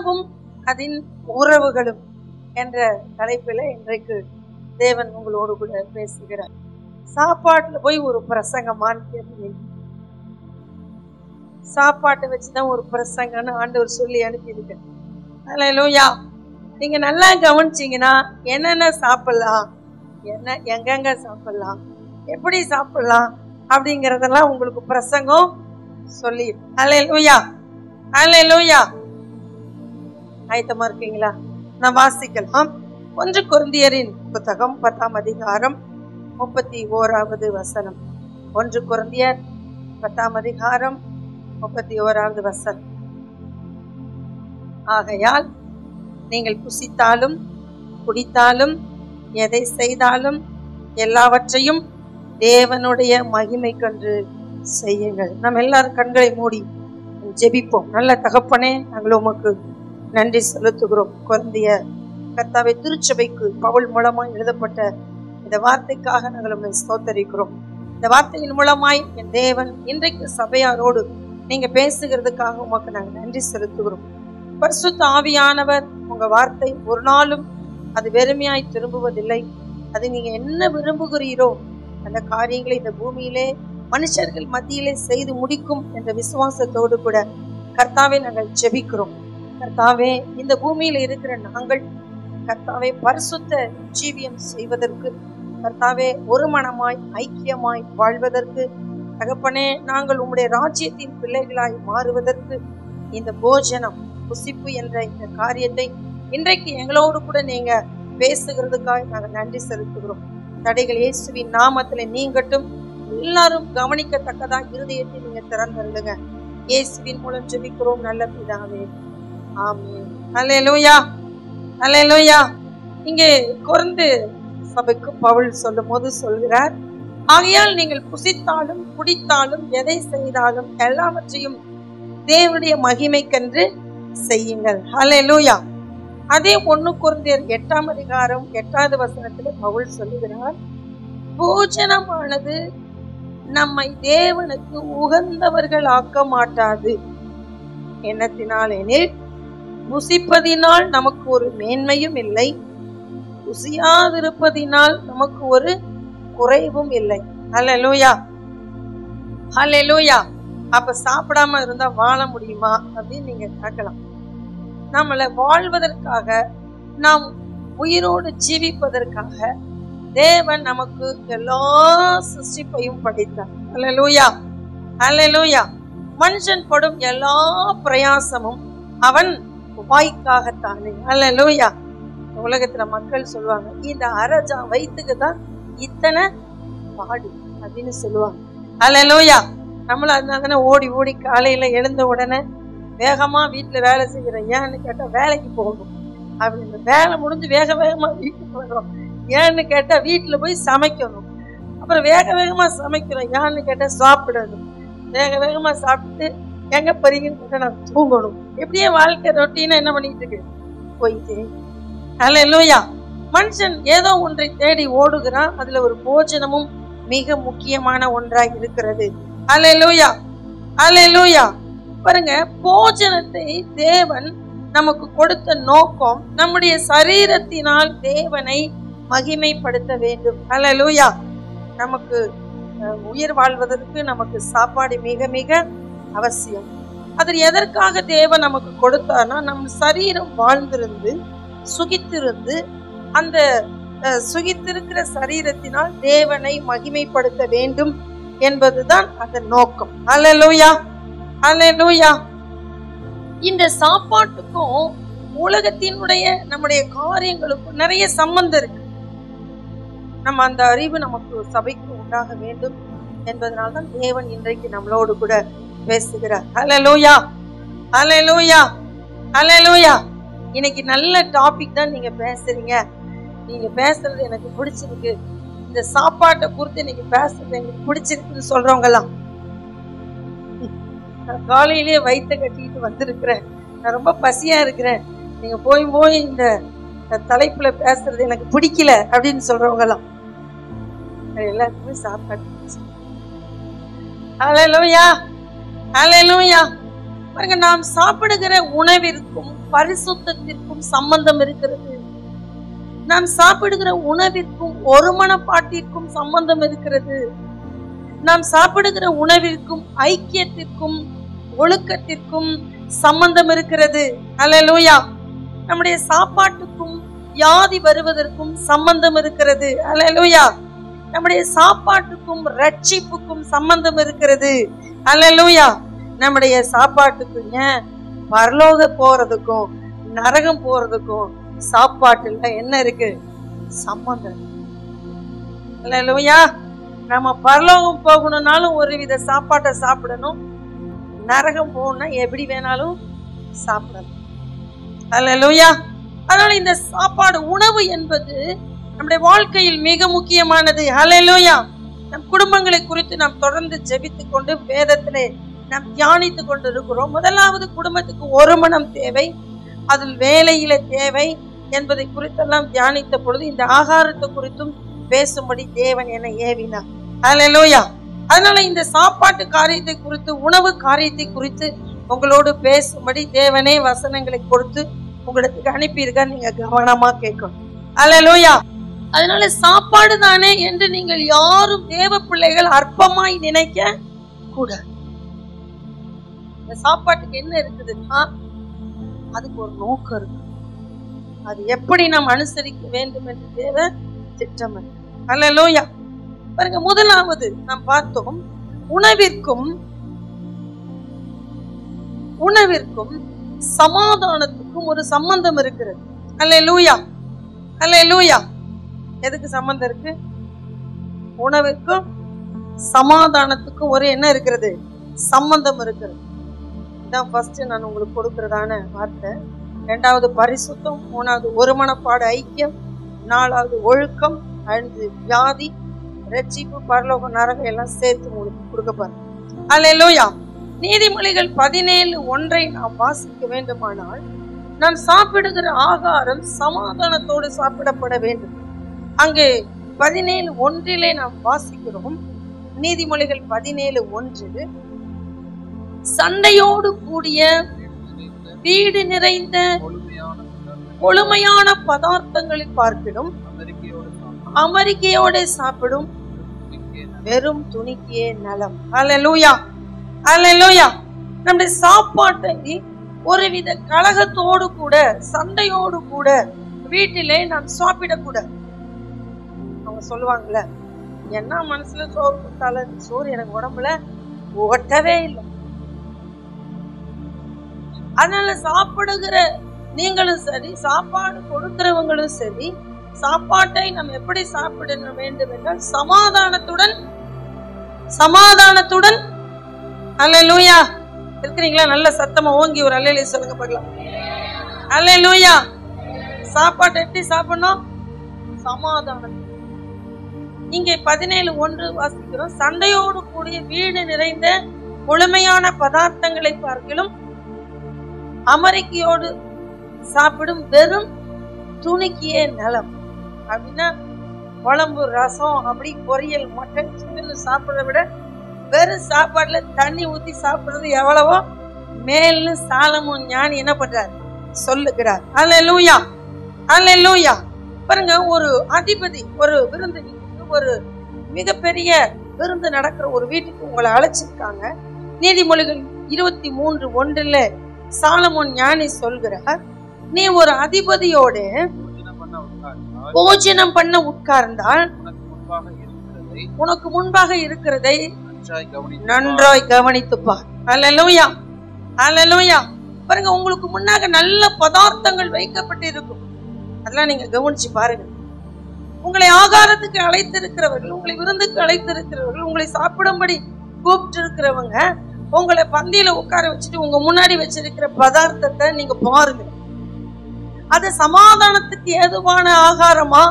உணவும் அதன் உறவுகளும் என்ற தலைப்பில் இன்றைக்கு தேவன் உங்களோடு கூட பேசுகிறார். சாப்பாட்டுல போய் ஒரு பிரசங்கமான்னு கேட்டீங்க. சாப்பாட்டை வச்சுதான் ஒரு பிரசங்கன்னு ஆண்டவர் சொல்லி அனுப்பியிருக்க. அல்லேலூயா. நீங்க நல்லா கவனிச்சீங்கன்னா என்னென்ன சாப்பிடலாம், என்ன எங்கெங்க சாப்பிடலாம், எப்படி சாப்பிடலாம் அப்படிங்கறதெல்லாம் உங்களுக்கு பிரசங்கம் சொல்லி. அல்லேலூயா, அல்லேலூயா. ஆயத்தமா இருக்கீங்களா? நான் வாசிக்கலாம். 1 கொரிந்தியரின் புத்தகம் 10ஆம் அதிகாரம் 31வது வசனம். 1 கொரிந்தியர் 10ஆம் அதிகாரம் 31வது வசனம். ஆகையால் நீங்கள் புசித்தாலும் குடித்தாலும் எதை செய்தாலும் எல்லாவற்றையும் தேவனுடைய மகிமை கண்டு செய்யுங்கள். நம்ம எல்லாரும் கண்களை மூடி ஜெபிப்போம். நல்ல தகப்பனே, நாங்கள் உமக்கு நன்றி செலுத்துகிறோம். கொரிந்திய கர்த்தாவே, திருச்சபைக்கு பவுல் மூலமாய் எழுதப்பட்ட இந்த வார்த்தைக்காக நாங்கள் உம்மை ஸ்தோத்தரிக்கிறோம். இந்த வார்த்தையின் மூலமாய் என் தேவன் இன்றைக்கு சபையாரோடு நீங்க பேசுகிறதுக்காக உமக்கு நாங்கள் நன்றி செலுத்துகிறோம். பரிசுத்த ஆவியானவர், உங்க வார்த்தை ஒரு நாளும் அது வெறுமையாய் திரும்புவதில்லை. அது நீங்க என்ன விரும்புகிறீரோ அந்த காரியங்களை இந்த பூமியிலே மனுஷர்கள் மத்தியிலே செய்து முடிக்கும் என்ற விசுவாசத்தோடு கூட கர்த்தாவே நாங்கள் ஜெபிக்கிறோம். கர்த்தாவே, இந்த பூமியில இருக்கிற நாங்கள் கர்த்தாவே பரிசுத்த ஜீவியம் செய்வதற்கு, கர்த்தாவே ஒரு மனமாய் ஐக்கியமாய் வாழ்வதற்கு, தகப்பனே நாங்கள் உம்முடைய ராஜ்யத்தின் பிள்ளைகளாய் மாறுவதற்கு இந்த போஜனம் புசிப்பு என்ற இந்த காரியத்தை இன்றைக்கு எங்களோடு கூட நீங்க பேசுகிறதுக்காக நாங்கள் நன்றி செலுத்துகிறோம். தடைகள் இயேசுவின் நாமத்துல நீங்கட்டும். எல்லாரும் கவனிக்கத்தக்கதா இருதயத்தை நீங்க திறந்துருங்க. இயேசுவின் மூலம் ஜெபிக்கிறோம் நல்ல பிதாவே, ஆமென். அல்லேலூயா, அல்லேலூயா. இங்கே கொரிந்து சபைக்கு பவுல் சொல்லும் போது சொல்கிறார், ஆகையால் நீங்கள் புசித்தாலும் குடித்தாலும் எதை செய்தாலும் எல்லாவற்றையும் தேவனுடைய மகிமைக்கென்று செய்யுங்கள். அல்லேலூயா. அதே 1 கொரிந்தியர் 8ஆம் அதிகாரம் 8வது வசனத்துல பவுல் சொல்லுகிறார், போஜனமானது நம்மை தேவனுக்கு உகந்தவர்கள் ஆக்க மாட்டாது. எண்ணத்தினால் எனில் புசிப்பதினால் நமக்கு ஒரு மேன்மையும் இல்லை, புசியாதிருப்பதினால் நமக்கு ஒரு குறைவும் இல்லை. அல்லேலூயா, அல்லேலூயா. அப்ப சாப்பிடாம இருந்தா வாழ முடியுமா அப்படின்னு நீங்க கேட்கலாம். நம்மளை வாழ்வதற்காக, நாம் உயிரோடு ஜீவிப்பதற்காக தேவன் நமக்கு எல்லா சிருஷ்டிப்பையும் படைத்தார். அல்லேலூயா, அல்லேலூயா. மனுஷன் படும் எல்லா பிரயாசமும் அவன் வாய்க்காகத்தானே. அல்லேலூயா. உலகத்துல மக்கள் சொல்லுவாங்க, இந்த அரஜா வயிற்றுக்கு தான் இத்தனை பாடு அப்படின்னு சொல்லுவாங்க. அல்லேலூயா. நம்மள அதனால ஓடி ஓடி காலையில எழுந்த உடனே வேகமா வீட்டுல வேலை செய்யறோம். ஏன்னு கேட்டா வேலைக்கு போகணும் அப்படின்னு. வேலை முடிஞ்சு வேக வேகமா வீட்டுக்கு வர்றோம். ஏன்னு கேட்டா வீட்டுல போய் சமைக்கணும். அப்புறம் வேக வேகமா சமைக்கிறோம். ஏன்னு கேட்டா சாப்பிடணும். வேக வேகமா சாப்பிட்டு எங்க போறீங்கன்னு நான் தூங்கணும். எப்படியே வாழ்க்கை ரொட்டீனா என்ன பண்ணிட்டு இருக்கு போயிட்டு. அல்லேலூயா. மனுஷன் ஏதோ ஒன்றை தேடி ஓடுகிறான். அதுல ஒரு போஜனமும் மிக முக்கியமான ஒன்றாய் இருக்கிறது. அல்லேலூயா, அல்லேலூயா. பாருங்க, போஜனத்தை தேவன் நமக்கு கொடுத்த நோக்கம் நம்முடைய சரீரத்தினால் தேவனை மகிமைப்படுத்த வேண்டும். அல்லேலூயா. நமக்கு உயிர் வாழ்வதற்கு நமக்கு சாப்பாடு மிக மிக அவசியம். அது எதற்காக தேவன் நமக்கு கொடுத்தார்னா, நம் சரீரம் வாழ்ந்திருந்து சுகித்திருந்து அந்த சுகித்திருக்கிற சரீரத்தினால் தேவனை மகிமைப்படுத்த வேண்டும் என்பதுதான் அதன் நோக்கம். அல்லேலூயா, அல்லேலூயா. இந்த சாப்பாட்டுக்கும் உலகத்தினுடைய நம்முடைய காரியங்களுக்கும் நிறைய சம்பந்தம் இருக்கு. நம்ம அந்த அறிவு நமக்கு சபைக்கு உண்டாக வேண்டும் என்பதனால்தான் தேவன் இன்றைக்கு நம்மளோடு கூட பேசுகிறார். அல்லேலூயா, அல்லேலூயா, அல்லேலூயா. இன்னைக்கு நல்ல டாபிக் தான் நீங்க பேசுறீங்க. நீங்க பேசுறது எனக்கு பிடிச்சிருக்கு. இந்த சாப்பாட்டை குறித்து இன்னைக்கு பேசுறது எனக்கு பிடிச்சிருக்குன்னு சொல்றவங்க எல்லாம், நான் காலையிலேயே வயிற்ற கட்டிட்டு வந்திருக்கிறேன், நான் ரொம்ப பசியா இருக்கிறேன், நீங்க போய் இந்த தலைப்புல பேசுறது எனக்கு பிடிக்கல அப்படின்னு சொல்றவங்க எல்லாம் எல்லாருக்குமே சாப்பாடு. அல்லேலூயா, அல்லேலூயா. பாருங்க, நாம் சாப்பிடுகிற உணவிற்கும் பரிசுத்தத்திற்கும் சம்பந்தம் இருக்கிறது. நாம் சாப்பிடுகிற உணவிற்கும் ஒருமனப்பாட்டிற்கும் சம்பந்தம் இருக்கிறது. நாம் சாப்பிடுகிற உணவிற்கும் ஐக்கியத்திற்கும் ஒழுக்கத்திற்கும் சம்பந்தம் இருக்கிறது. அல்லேலூயா. நம்முடைய சாப்பாட்டுக்கும் வியாதி வருவதற்கும் சம்பந்தம் இருக்கிறது. அல்லேலூயா. நம்முடைய சாப்பாட்டுக்கும் ரட்சிப்புக்கும் சம்பந்தம் இருக்கிறது. அல்லேலூயா. நம்முடைய சாப்பாட்டுக்குங்க பரலோக போறதுக்கும் நரகம் போறதுக்கும் சாப்பாட்டுல என்ன இருக்கு? சம்பந்தம். அல்லேலூயா. நம்ம பரலோகம் போகணும்னாலும் ஒரு வித சாப்பாட்டை சாப்பிடணும், நரகம் போகணும்னா எப்படி வேணாலும் சாப்பிடணும். அல்லேலூயா. அதனால இந்த சாப்பாடு, உணவு என்பது நம்முடைய வாழ்க்கையில் மிக முக்கியமானது. அல்லேலூயா. நம் குடும்பங்களை குறித்து நாம் தொடர்ந்து ஜெபித்துக் கொண்டு வேதத்திலே நாம் தியானித்துக் கொண்டு இருக்கிறோம். முதலாவது, குடும்பத்துக்கு ஒரு மனம் தேவை, அதில் வேலையில தேவை என்பதை குறித்தெல்லாம் தியானித்த பொழுது இந்த ஆகாரத்தை குறித்தும் பேசும்படி தேவன் என்னை ஏவினார். அல்லேலூயா. அதனால இந்த சாப்பாட்டு காரியத்தை குறித்து, உணவு காரியத்தை குறித்து உங்களோடு பேசும்படி தேவனே வசனங்களை கொடுத்து உங்களுக்கு அனுப்பியிருக்க. நீங்க கவனமா கேட்கணும். அல்லேலூயா. அதனால சாப்பாடு தானே என்று நீங்கள் யாரும் தேவ பிள்ளைகள் அற்பமாய் நினைக்க கூடாது. இந்த சாப்பாட்டுக்கு என்ன இருக்குதுன்னா அதுக்கு ஒரு நோக்கம் இருக்கு. அது எப்படி நாம் அனுசரிக்க வேண்டும் என்று தேவ திட்டம். அல்லேலூயா. பாருங்க, முதலாவது நாம் பார்த்தோம், உணவிற்கும் சமாதானத்துக்கும் ஒரு சம்பந்தம் இருக்கிறது. அல்லேலூயா. அல்லேலூயா. எதுக்கு சம்பந்தம் இருக்கு? உணவிற்கும் சமாதானத்துக்கும் ஒரு என்ன இருக்கிறது? சம்பந்தம் இருக்கிறது. இதான் ஃபர்ஸ்ட் நான் உங்களுக்கு கொடுக்கிறதான வார்த்தை. இரண்டாவது பரிசுத்தம், மூணாவது ஒருமனப்பாடு ஐக்கியம், நாலாவது ஒழுக்கம், ஐந்து வியாதி, ரட்சிப்பு, பரலோக நரகம் எல்லாம் சேர்த்து உங்களுக்கு கொடுக்க பாருங்க. அல்லேலூயா. நீதிமொழிகள் 17:1 நாம் வாசிக்க வேண்டுமானால், நாம் சாப்பிடுகிற ஆகாரம் சமாதானத்தோடு சாப்பிடப்பட வேண்டும். அங்கு 17:1 நாம் வாசிக்கிறோம். நீதிமொழிகள் 17:1, சண்டையோடு கூடிய வீடு நிறைந்த கொழுமையான பதார்த்தங்களை பார்க்கிலும் அமெரிக்கையோட சாப்பிடும் வெறும் துணிக்கே நலம். அல்லேலூயா. அல்லேலூயா. நம்முடைய சாப்பாட்டை ஒருவித கலகத்தோடு கூட, சண்டையோடு கூட வீட்டிலே நாம் சாப்பிடக்கூடாது. அவங்க சொல்லுவாங்கல்ல, என்ன மனசுல சோறு கொடுத்தாலும் சோறு எனக்கு உடம்புல ஒட்டவே இல்லை. அதனால சாப்பிடுகிற நீங்களும் சரி, சாப்பாடு கொடுக்கிறவங்களும் சரி, சாப்பாட்டை நம்ம எப்படி சாப்பிட வேண்டும் என்றால் சமாதானத்துடன். அல்லேலூயா. இருக்கிறீங்களா? நல்ல சத்தமா ஓங்கி ஒரு அல்லேலூயா சொல்லுங்க பார்க்கலாம். அல்லேலூயா. சாப்பாட்டை எப்படி சாப்பிடணும்? சமாதானம். இங்கே 17:1 வாசிக்கிறோம், சண்டையோடு கூடிய வீடு நிறைந்த முழுமையான பதார்த்தங்களை பார்க்கிலும் அமெரிக்கையோடு சாப்பிடும் வெறும் துணிக்கியே நலம். அப்படின்னா குழம்பு, ரசம், அப்படி பொரியல், மட்டன், சிக்கன் சாப்பிட்றத விட வெறும் சாப்பாட்டுல தண்ணி ஊத்தி சாப்பிடுறது எவ்வளவோ மேல்னு சாலமோன் ஞானி என்ன பண்றாரு? சொல்லுகிறார். அல்லேலூயா. அல்லேலூயா. பாருங்க, ஒரு அதிபதி ஒரு விருந்து, ஒரு மிகப்பெரிய விருந்து நடக்கிற ஒரு வீட்டுக்கு உங்களை அழைச்சிருக்காங்க. நீதிமொழிகள் 23:1 சாலமோன் ஞானி சொல்கிறார், நீ ஒரு அதிபதியோடு போஜனம் பண்ண உட்கார்ந்தால் உனக்கு முன்பாக இருக்கிறதை நன்றாய் கவனித்துப்பார். அல்லேலூயா. அல்லேலூயா. பாருங்க, உங்களுக்கு முன்னாக நல்ல பதார்த்தங்கள் வைக்கப்பட்டு இருக்கும். அதெல்லாம் நீங்க கவனிச்சு பாருங்க. உங்களை ஆகாரத்துக்கு அழைத்திருக்கிறவர்கள், உங்களை விருந்துக்கு அழைத்திருக்கிறவர்கள், உங்களை சாப்பிடும்படி கூப்பிட்டு இருக்கிறவங்க உங்களை பந்தியில உட்கார வச்சுட்டு உங்க முன்னாடி வச்சிருக்கிற பதார்த்தத்தை நீங்க பாருங்க. அது சமாதானத்துக்கு ஏதுவான ஆகாரமா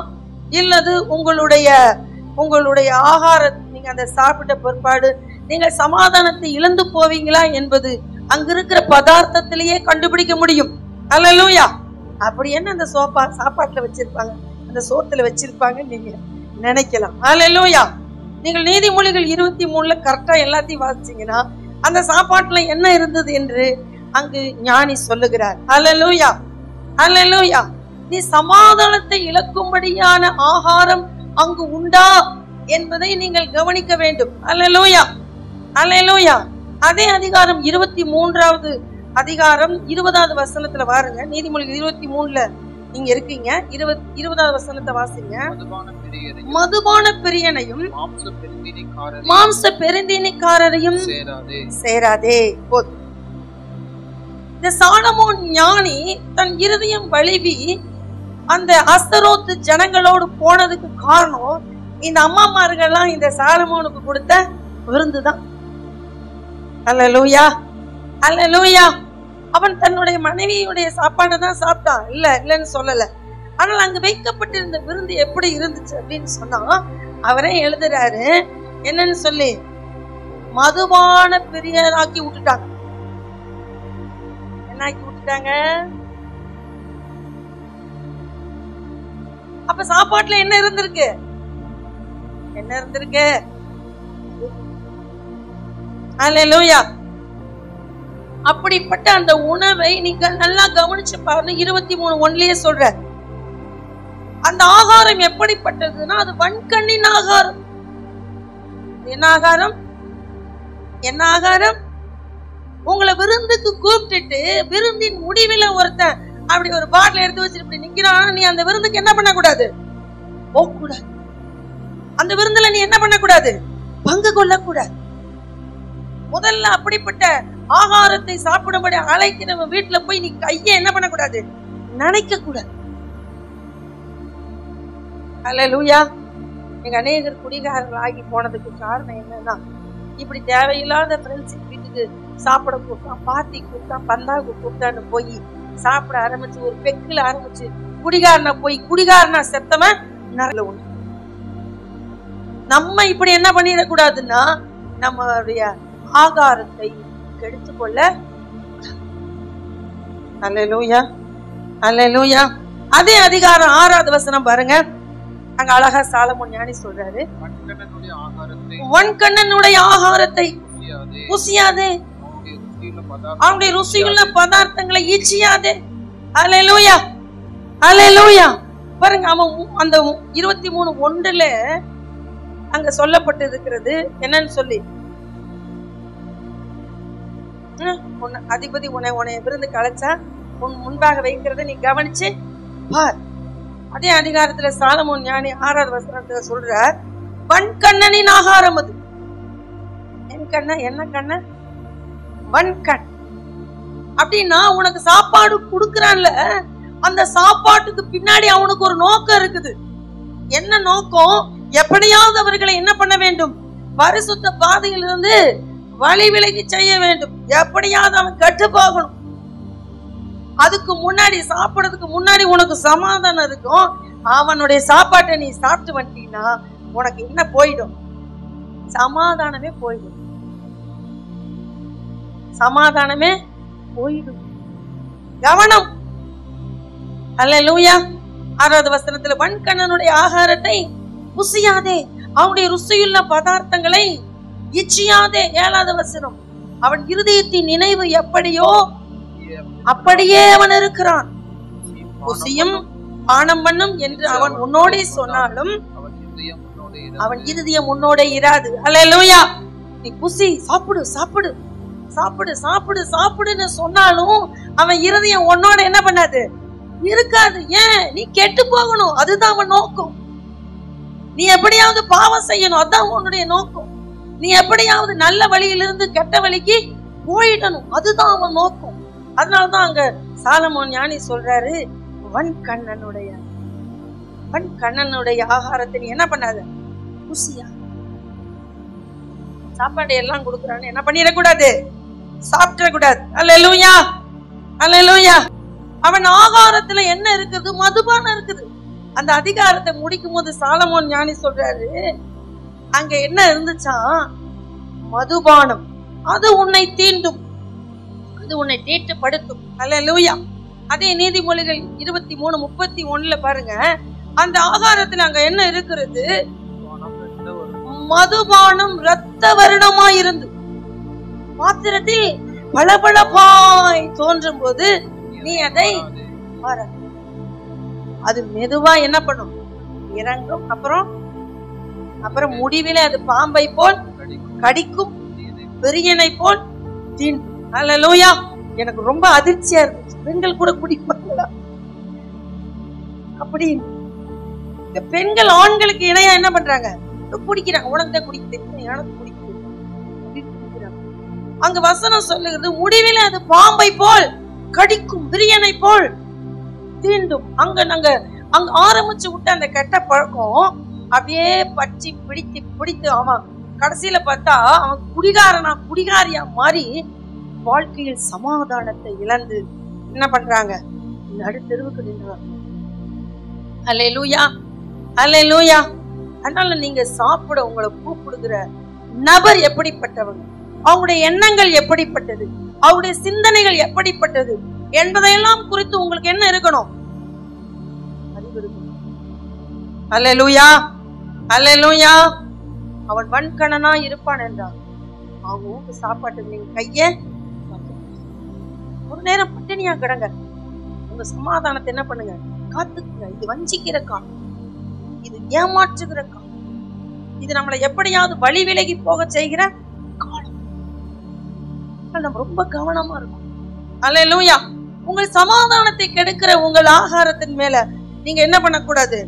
இல்லது உங்களுடைய ஆகாரத்தை நீங்க அந்த சாப்பிட்ட பிற்பாடு நீங்க சமாதானத்தை இழந்து போவீங்களா என்பது அங்க இருக்கிற பதார்த்தத்திலேயே கண்டுபிடிக்க முடியும். அல்லேலூயா. அப்படி என்ன அந்த சாப்பாட்டுல வச்சிருப்பாங்க, அந்த சோத்துல வச்சிருப்பாங்க நீங்க நினைக்கலாம். அல்லேலூயா. நீங்கள் நீதிமொழிகள் 23 கரெக்டா எல்லாத்தையும் வாசிச்சீங்கன்னா அந்த சாப்பாட்டுல என்ன இருந்தது என்று அங்கு ஞானி சொல்லுகிறார். அல்லேலூயா, அல்லேலூயா. நீ சமாதானத்தை இழக்கும்படியான ஆகாரம் அங்கு உண்டா என்பதை நீங்கள் கவனிக்க வேண்டும். அல்லேலூயா, அல்லேலூயா. அதே அதிகாரம் 23வது அதிகாரம் 20வது வசனத்துல பாருங்க. நீதிமொழிகள் 23ல நீங்க இருக்கீங்க. 20வது வசனத்தை வாசிங்க. மதுபான பிரியனையும் மாம்ச பெருந்தீனிக்காரரையும் சேராதே. போதும். இந்த சாலமோன் ஞானி தன் இருதயம் வலிவி அந்த அஸ்தரோத்து ஜனங்களோடு போனதுக்கு காரணம் இந்த அம்மாமார்கள்லாம் இந்த சாலமோனுக்கு கொடுத்த விருந்துதான். அல்லேலூயா, அல்லேலூயா. அவன் தன்னுடைய மனைவியுடைய சாப்பாடை தான் சாப்பிட்டான், இல்லன்னு சொல்லல. ஆனால் அங்கு வைக்கப்பட்டிருந்த விருந்து எப்படி இருந்துச்சு அப்படின்னு சொன்னா அவரே எழுதுறாரு. என்னன்னு சொல்லி மதுபான பிரியராக்கி விட்டுட்டாங்க. என்ன ஆக்கி விட்டுட்டாங்க? அப்ப சாப்பாட்டுல என்ன இருந்திருக்கு? என்ன இருந்திருக்கு? அல்லேலூயா. அப்படிப்பட்ட அந்த உணவை நீங்க நல்லா கவனிச்சு பாருங்க. 23:1 சொல்ற அந்த ஆகாரம் எப்படிப்பட்டதுன்னா அது வன்கண்ணின் ஆகாரம். என்ன ஆகாரம்? என்ன ஆகாரம்? உங்களை விருந்துக்கு கூப்பிட்டுட்டு விருந்தின் முடிவில் ஒருத்தன் அப்படி ஒரு பாட்டில் எடுத்து வச்சுட்டு இப்படி நிக்கிறான். நீ அந்த விருந்துக்கு என்ன பண்ண கூடாது? போகக்கூடாது. அந்த விருந்துல நீ என்ன பண்ண கூடாது? பங்கு கொள்ளக்கூடாது. முதல்ல அப்படிப்பட்ட ஆகாரத்தை சாப்பிடும்படி அழைக்கிறவன் வீட்டுல போய் நீ கையை என்ன பண்ண கூடாது? நினைக்க கூடாது. அல்லேலூயா. எங்க அநேகர் குடிகாரர்கள் ஆகி போனதுக்கு காரணம் என்னன்னா இப்படி தேவையில்லாத ஃப்ரெண்ட்ஸின் வீட்டுக்கு சாப்பிட கூப்பிட்டான், பார்ட்டி கூப்பிட்டான், பந்தாவுக்கு கூப்பிட்டான்னு போய் சாப்பிட ஆரம்பிச்சு ஒரு பெக்கில ஆரம்பிச்சு குடிகாரனா போய் குடிகாரனா செத்தவன் நரல உண்டு. நம்ம இப்படி என்ன பண்ணிடக்கூடாதுன்னா நம்மளுடைய ஆகாரத்தை கெடுத்துக்கொள்ள. அல்லேலூயா, அல்லேலூயா. அதே அதிகாரம் 6வது வசனம் பாருங்க. அங்க அழகா சாலமோன் ஞானி சொல்றாரு, வன்கண்ணனுடைய ஆகாரத்தை புசியாதே, அவனுடைய ருசியுள்ள பதார்த்தங்களை ஈச்சியாதே. அல்லேலூயா, அல்லேலூயா. பாருங்க அவன் அந்த 23:1 அங்க சொல்லப்பட்டு இருக்கிறது என்னன்னு சொல்லி, அதிபதி உன்னை விருந்து கலைச்சா உன் முன்பாக வைக்கிறத நீ கவனிச்சு பார். அதே அதிகாரத்துல சாலமோன் ஞானி 6வது வசனத்துல சொல்றார், வன்கண்ணனின் ஆகாரம் அது. என் கண்ண என்ன கண்ண? வன்கண். அப்படின்னா உனக்கு சாப்பாடு கொடுக்கறான்ல, அந்த சாப்பாட்டுக்கு பின்னாடி அவனுக்கு ஒரு நோக்கம் இருக்குது. என்ன நோக்கம்? எப்படியாவது அவர்களை என்ன பண்ண வேண்டும்? பரிசுத்த பாதையிலிருந்து வழி விலகி செய்ய வேண்டும். எப்படியாவது அவன் கட்டு போகணும். அதுக்கு முன்னாடி சாப்பிடறதுக்கு முன்னாடி உனக்கு சமாதானம் இருக்கும். அவனுடைய சாப்பாட்டை நீ சாப்பிட்டு வந்துட்டீங்கன்னா உனக்கு என்ன போயிடும்? சமாதானமே போயிடும். சமாதானமே போயிடும். கவனம். அல்லேலூயா. 6வது வசனத்துல வன்கண்ணனுடைய ஆகாரத்தை புசியாதே, அவனுடைய ருசியுள்ள பதார்த்தங்களை இச்சியாதே. 7வது வசனம், அவன் இருதயத்தின் நினைவு எப்படியோ அப்படியே அவன் இருக்கிறான். புசியும் பானம் பண்ணும் என்று அவன் உன்னோடே சொன்னாலும் அவன் இருதயம் உன்னோட இராது. அல்லேலூயா. நீ புசி, சாப்பிடு சாப்பிடு சாப்பிடு சாப்பிடு சாப்பிடுன்னு சொன்னாலும் அவன் இருதயம் உன்னோட என்ன பண்ணாது? இருக்காது. ஏன்? நீ கெட்டு போகணும். அதுதான் அவன் நோக்கம். நீ எப்படியாவது பாவம் செய்யணும். அதான் உன்னுடைய நோக்கம். நீ எப்படியாவது நல்ல வழியிலிருந்து கெட்ட வழிக்கு போயிடணும். அதுதான் அவன் நோக்கம். அதனாலதான் அங்க சாலமோன் ஞானி சொல்றாரு, வன்கண்ணனுடைய ஆகாரத்தை நீ என்ன பண்ணாத? புசியா. சாப்பாடு எல்லாம் கொடுக்குறான்னு என்ன பண்ணிடக்கூடாது? சாப்பிடக்கூடாது. அல்லேலூயா, அல்லேலூயா. அவன் ஆகாரத்துல என்ன இருக்குது? மதுபானம் இருக்குது. அந்த அதிகாரத்தை முடிக்கும் போது சாலமோன் ஞானி சொல்றாரு, அங்க என்ன இருந்துச்சா? மதுபானம். அது உன்னை தீண்டும், அது உன்னை தீட்டுப்படுத்தும். அல்லேலூயா. அதே நீதிமொழிகள் 23:31 பாருங்க. அந்த ஆகாரத்துல அங்க என்ன இருக்கிறது? மதுபானம் இரத்த வருடமா இருந்து பாத்திரத்தில் பளபளப்பாய் தோன்றும் போது நீ அதை பாரு. அது மெதுவா என்ன பண்ணும்? இறங்கும். அப்புறம் முடிவிலே அது பாம்பை போல் கடிக்கும், பெரியனை போல் தீண்டும். அல்லேலூயா. எனக்கு ரொம்ப அதிர்ச்சியா இருந்துச்சு. பெண்கள் கூட குடிப்பாங்களா அப்படி? பெண்கள் ஆண்களுக்கு இணையா என்ன பண்றாங்க? குடிக்கிறாங்க. உனக்கு தான் குடிக்க தெரியும், எனக்கு குடிக்க தெரியும். அங்க வசனம் சொல்லுகிறது, முடிவில அது பாம்பை போல் கடிக்கும், பிரியனை போல் தீண்டும். அங்க ஆரம்பிச்சு விட்ட அந்த கெட்ட பழக்கம் அப்படியே பற்றி பிடித்து அவன் கடைசியில பார்த்தா அவன் குடிகாரியா மாறி வாழ்க்கையில் சமாதானத்தை இழந்து என்ன பண்றாங்க? நடு தெருவுக்கு நின்றாங்க. அல்லேலூயா, அல்லேலூயா. அதனால நீங்க சாப்பிட உங்களை கூப்பிடுகிற நபர் எப்படிப்பட்டவங்க, அவங்களுடைய எண்ணங்கள் எப்படிப்பட்டது, அவருடைய சிந்தனைகள் எப்படிப்பட்டது என்பதையெல்லாம் குறித்து உங்களுக்கு என்ன இருக்கணும்? அறிவு இருக்கணும். அல்லேலூயா, அல்லேலூயா. அவன் வன்கணனா இருப்பான் என்றான். அவங்க ஊருக்கு சாப்பாட்டுக்கு நீங்க கைய ஒரு நேரம் பட்டினியா கிடங்க. உங்க சமாதானத்தை என்ன பண்ணுங்க? காத்துக்குங்க. இது வஞ்சிக்கிற காலம், இது ஏமாற்றுகிற காலம், இது நம்மளை எப்படியாவது வழி விலகி போக செய்கிற காலம். நம்ம ரொம்ப கவனமா இருக்கும். அல்லேலூயா. உங்கள் சமாதானத்தை கெடுக்கிற உங்கள் ஆகாரத்தின் மேல நீங்க என்ன பண்ணக்கூடாது?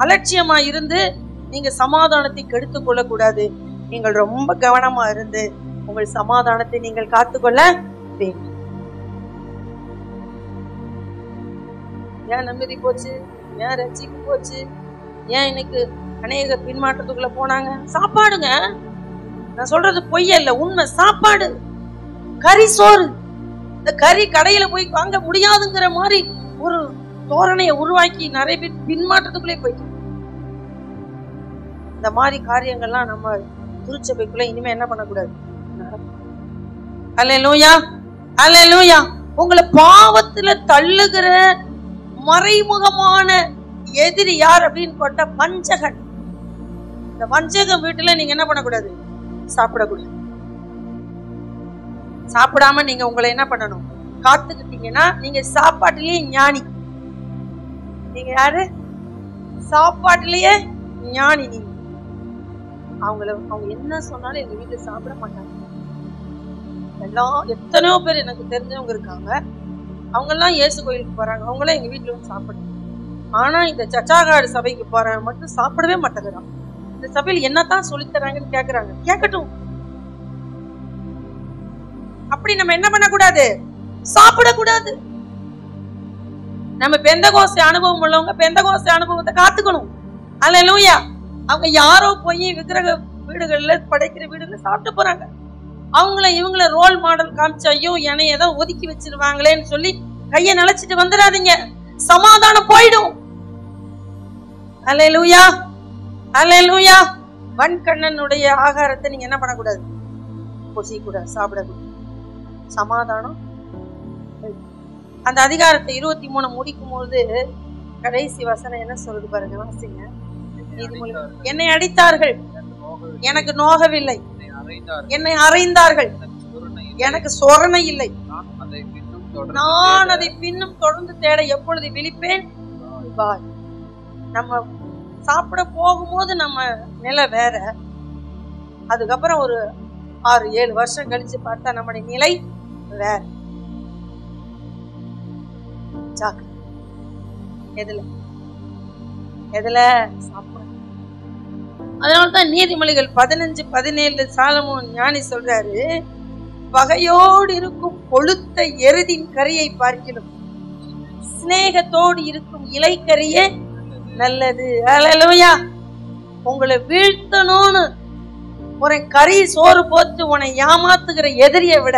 அலட்சியமா இருந்து நீங்க சமாதானத்தை கெடுத்துக் கொள்ள கூடாது. நீங்கள் ரொம்ப கவனமா இருந்து உங்கள் சமாதானத்தை நீங்கள் காத்துக்கொள்ள வேண்டும். ஏன் நிம்மதி போச்சு? ஏன் ரட்சிப்பு போச்சு? ஏன் இன்னைக்கு அநேக பின்மாற்றத்துக்குள்ள போனாங்க? சாப்பாடுங்க. நான் சொல்றது பொய் அல்ல, உண்மை. சாப்பாடு, கறி சோறு. இந்த கறி கடையில போய் வாங்க முடியாதுங்கிற மாதிரி ஒரு தோரணையை உருவாக்கி நிறைய பேர் பின்மாற்றத்துக்குள்ளே போயிட்டு. இந்த மாதிரி காரியங்கள்லாம் நம்ம திருச்சபைக்குள்ள இனிமே என்ன பண்ணக்கூடாது? அல்லேலூயா, அல்லேலூயா. உங்களை பாவத்துல தள்ளுகிற மறைமுகமான எதிரி யார் அப்படின்னு போட்டா வஞ்சகன். இந்த வஞ்சகம் வீட்டுல நீங்க என்ன பண்ணக்கூடாது? சாப்பிடக்கூடாது. சாப்பிடாம நீங்க உங்களை என்ன பண்ணணும்? காத்துக்கிட்டீங்கன்னா நீங்க சாப்பாட்டிலேயே ஞானி. நீங்க யாரு? சாப்பாட்டிலேயே ஞானி. நீங்க அவங்க என்ன சொன்னாலும் எங்க வீட்டுல சாப்பிட மாட்டாங்க. எத்தனையோ பேர் எனக்கு தெரிஞ்சவங்க இருக்காங்க. அவங்க எல்லாம் இயேசு கோயிலுக்கு போறாங்க, அவங்களாம் எங்க வீட்டுல வந்து சாப்பிடுறாங்க. ஆனா இந்த சச்சாகாடு சபைக்கு போறவங்க மட்டும் சாப்பிடவே மாட்டேங்கிறாங்க. இந்த சபையில என்னத்தான் சொல்லித்தராங்கன்னு கேக்குறாங்க. கேட்கட்டும். அப்படி நம்ம என்ன பண்ணக்கூடாது? சாப்பிடக்கூடாது. நம்ம பெந்தகோஸ்தே அனுபவம் உள்ளவங்க பெந்தகோஸ்தே அனுபவத்தை காத்துக்கணும். அல்லேலூயா. அவங்க யாரோ போய் விக்கிரக வீடுகள்ல படைக்கிற வீடுகள்ல சாப்பிட்டு போறாங்க. இவங்கள ரோல் மாடல் காமிச்சு ஐயோ என்னை ஏதோ ஒதுக்கி வச்சிருவாங்களேன்னு சொல்லி கைய நினைச்சிட்டு வந்துடாதீங்க. சமாதானம் போயிடும். அல்லேலூயா, அல்லேலூயா. வன்கண்ணனுடைய ஆகாரத்தை நீங்க என்ன பண்ணக்கூடாது? பொசிக்கூடாது, சாப்பிடக்கூடாது. சமாதானம். அந்த அதிகாரத்தை 23 முடிக்கும் போது கடைசி வசனம் என்ன சொல்லுது பாருங்க, வாசிங்க. என்னை அடித்தார்கள், எனக்கு நோகவில்லை. என்னை அறைந்தார்கள், எனக்கு சொரணை இல்லை. நான் அதை பின்னும் தொடர்ந்து தேட எப்பொழுது விழிப்பேன்? நம்ம சாப்பிட போகும்போது நம்ம நிலை வேற. அதுக்கப்புறம் ஒரு 6-7 வருஷம் கழிச்சு பார்த்தா நம்முடைய நிலை வேற. எதுல சாப்பிட. அதனால்தான் நீதிமொழிகள் 15:17 சாலமோன் ஞானி சொல்றாரு, பகையோடு இருக்கும் கொழுத்த எருதின் கறியை பார்க்கிலும் சிநேகத்தோடு இருக்கும் இலைக்கறியே நல்லது. அல்லேலூயா. உங்களை வீழ்த்தணும்னு ஒரு கறி சோறு போட்டு உன்னை ஏமாத்துகிற எதிரியை விட,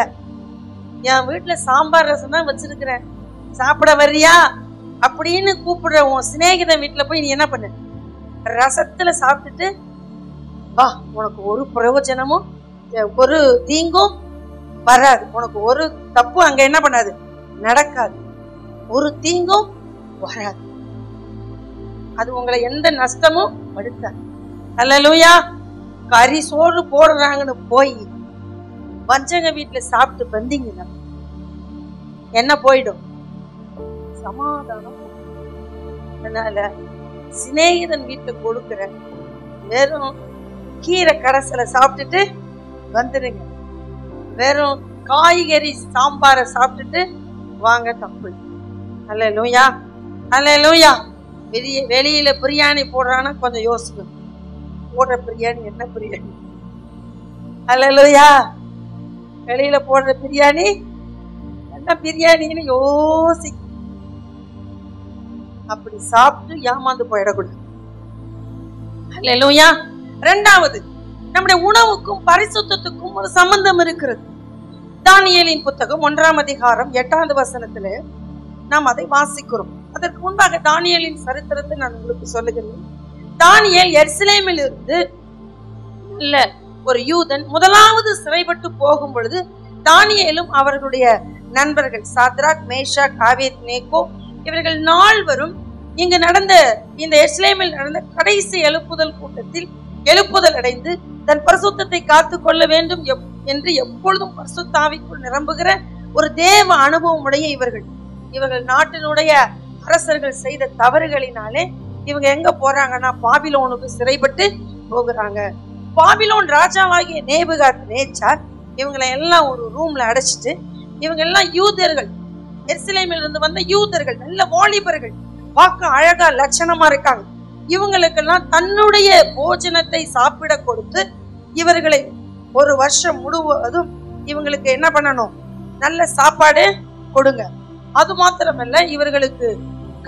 என் வீட்டுல சாம்பார் ரசம் தான் வச்சிருக்கிறேன், சாப்பிட வர்றியா அப்படின்னு கூப்பிடுற உன் சிநேகிதன் வீட்டுல போய் நீ என்ன பண்ணு? ரசத்துல சாப்பிட்டுட்டு வா, உனக்கு ஒரு பிரயோஜனமும் ஒரு தீங்கும் வராது, உனக்கு ஒரு தப்பு அங்க என்ன பண்ணாது, நடக்காது, ஒரு தீங்கும் வராது, அது உங்களை எந்த நஷ்டமும் படுத்தாது. அல்லேலூயா. கறி சோறு போடுறாங்கன்னு போய் வஞ்சக வீட்டுல சாப்பிட்டு வந்தீங்கன்னா என்ன போயிடும்? சமாதானம். அதனால சிநேகிதன் வீட்டுல கொடுக்கிற வெறும் கீரை கடைசலை சாப்பிட்டுட்டு வந்துருங்க. வெறும் காய்கறி சாம்பாரை சாப்பிட்டுட்டு வாங்க, தப்பு. அல்லேலூயா, அல்லேலூயா. வெளியில பிரியாணி போடுறான்னா கொஞ்சம் யோசிக்கணும், போடுற பிரியாணி என்ன பிரியாணி? அல்லேலூயா. வெளியில போடுற பிரியாணி என்ன பிரியாணின்னு யோசி. அப்படி சாப்பிட்டு ஏமாந்து போயிடக்கூடாது. அல்லேலூயா. இரண்டாவது, நம்முடைய உணவுக்கும் பரிசுத்தத்துக்கும் ஒரு சம்பந்தம் இருக்கிறது. தானியேலின் புத்தகம் 1ஆம் அதிகாரம் 8வது வசனத்துல நாம் அதை வாசிக்கிறோம். அதற்கு முன்பாக தானியேலின் சரித்திரத்தை நான் உங்களுக்கு சொல்லுகிறேன். தானியேல் எருசலேமில் இருந்து ஒரு யூதன் முதலாவது சிறைப்பட்டு போகும் பொழுது தானியேலும் அவர்களுடைய நண்பர்கள் சாத்ராக், மேஷாக், ஆபேத்நேகோ இவர்கள் 4 இங்கு நடந்த இந்த எருசலேமில் நடந்த கடைசி எழுப்புதல் கூட்டத்தில் எழுப்புதல் அடைந்து தன் பரிசுத்தத்தை காத்து கொள்ள வேண்டும் என்று எப்பொழுதும் பரிசுத்த ஆவிக்குள் நிரம்புகிற ஒரு தேவ அனுபவம் உடைய இவர்கள் நாட்டினுடைய அரசர்கள் செய்த தவறுகளினாலே இவங்க எங்க போறாங்கன்னா பாபிலோனுக்கு சிறைப்பட்டு போகிறாங்க. பாபிலோன் ராஜாவாகிய நேபுகாத்நேச்சார் இவங்களை எல்லாம் ஒரு ரூம்ல அடைச்சிட்டு, இவங்க எல்லாம் யூதர்கள், எருசலேமில் இருந்து வந்த யூதர்கள், நல்ல வாலிபர்கள், பார்க்க அழகா லட்சணமா இருக்காங்க. இவங்களுக்கெல்லாம் தன்னுடைய போஜனத்தை சாப்பிட கொடுத்து இவர்களை ஒரு வருஷம் முழுவதும் இவங்களுக்கு என்ன பண்ணணும்? நல்ல சாப்பாடு கொடுங்க. அது மாத்திரமல்ல, இவர்களுக்கு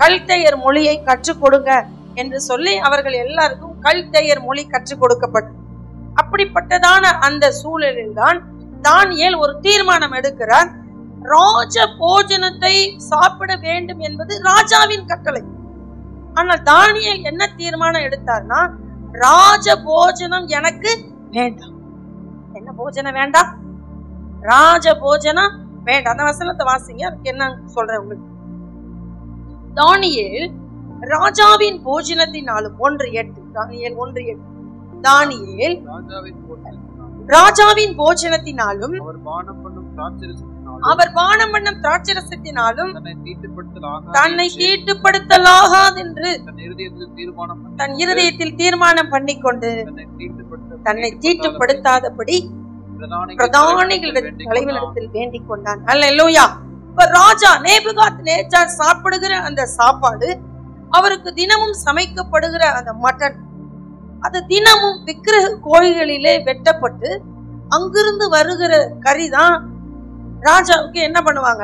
கல்தேயர் மொழியை கற்றுக் கொடுங்க என்று சொல்லி அவர்கள் எல்லாருக்கும் கல்தேயர் மொழி கற்றுக் கொடுக்கப்பட்டது. அப்படிப்பட்டதான அந்த சூழலில் தான் தானியேல் ஒரு தீர்மானம் எடுக்கிறார். ராஜ போஜனத்தை சாப்பிட வேண்டும் என்பது ராஜாவின் கட்டளை. ஆனால் தானியேல் என்ன தீர்மானம் எடுத்தார்னா, ராஜ போஜனம் எனக்கு வேண்டாம். என்ன போஜனம் வேண்டாம்? ராஜ போஜனம் வேண்டாம். அந்த வசனத்தை வாசிங்க, அதுக்கு என்ன சொல்றேன் உங்களுக்கு. தானியேல் ராஜாவின் போஜனத்தினாலும் 1:8, தானியேல் 1:8, தானியேல் ராஜாவின் போஜனத்தினாலும் அவர் பானம் பண்ணும் திராட்சரசத்தினாலும் தன்னை தீட்டுப்படுத்தலாகாதென்று தன் இருதயத்தில் தீர்மானம் பண்ணிக்கொண்டு தன்னை தீட்டுப்படுத்தாதபடி பிரதானிகளின் தலைவனிடத்தில் வேண்டிக் கொண்டான். அல்லேலூயா. இப்ப ராஜா நேபுகாத்நேச்சார் சாப்பிடுகிற அந்த சாப்பாடு, அவருக்கு தினமும் சமைக்கப்படுகிற அந்த மட்டன், அது தினமும் விக்கிரக கோயில்களிலே வெட்டப்பட்டு அங்கிருந்து வருகிற கறி தான் ராஜாவுக்கு என்ன பண்ணுவாங்க?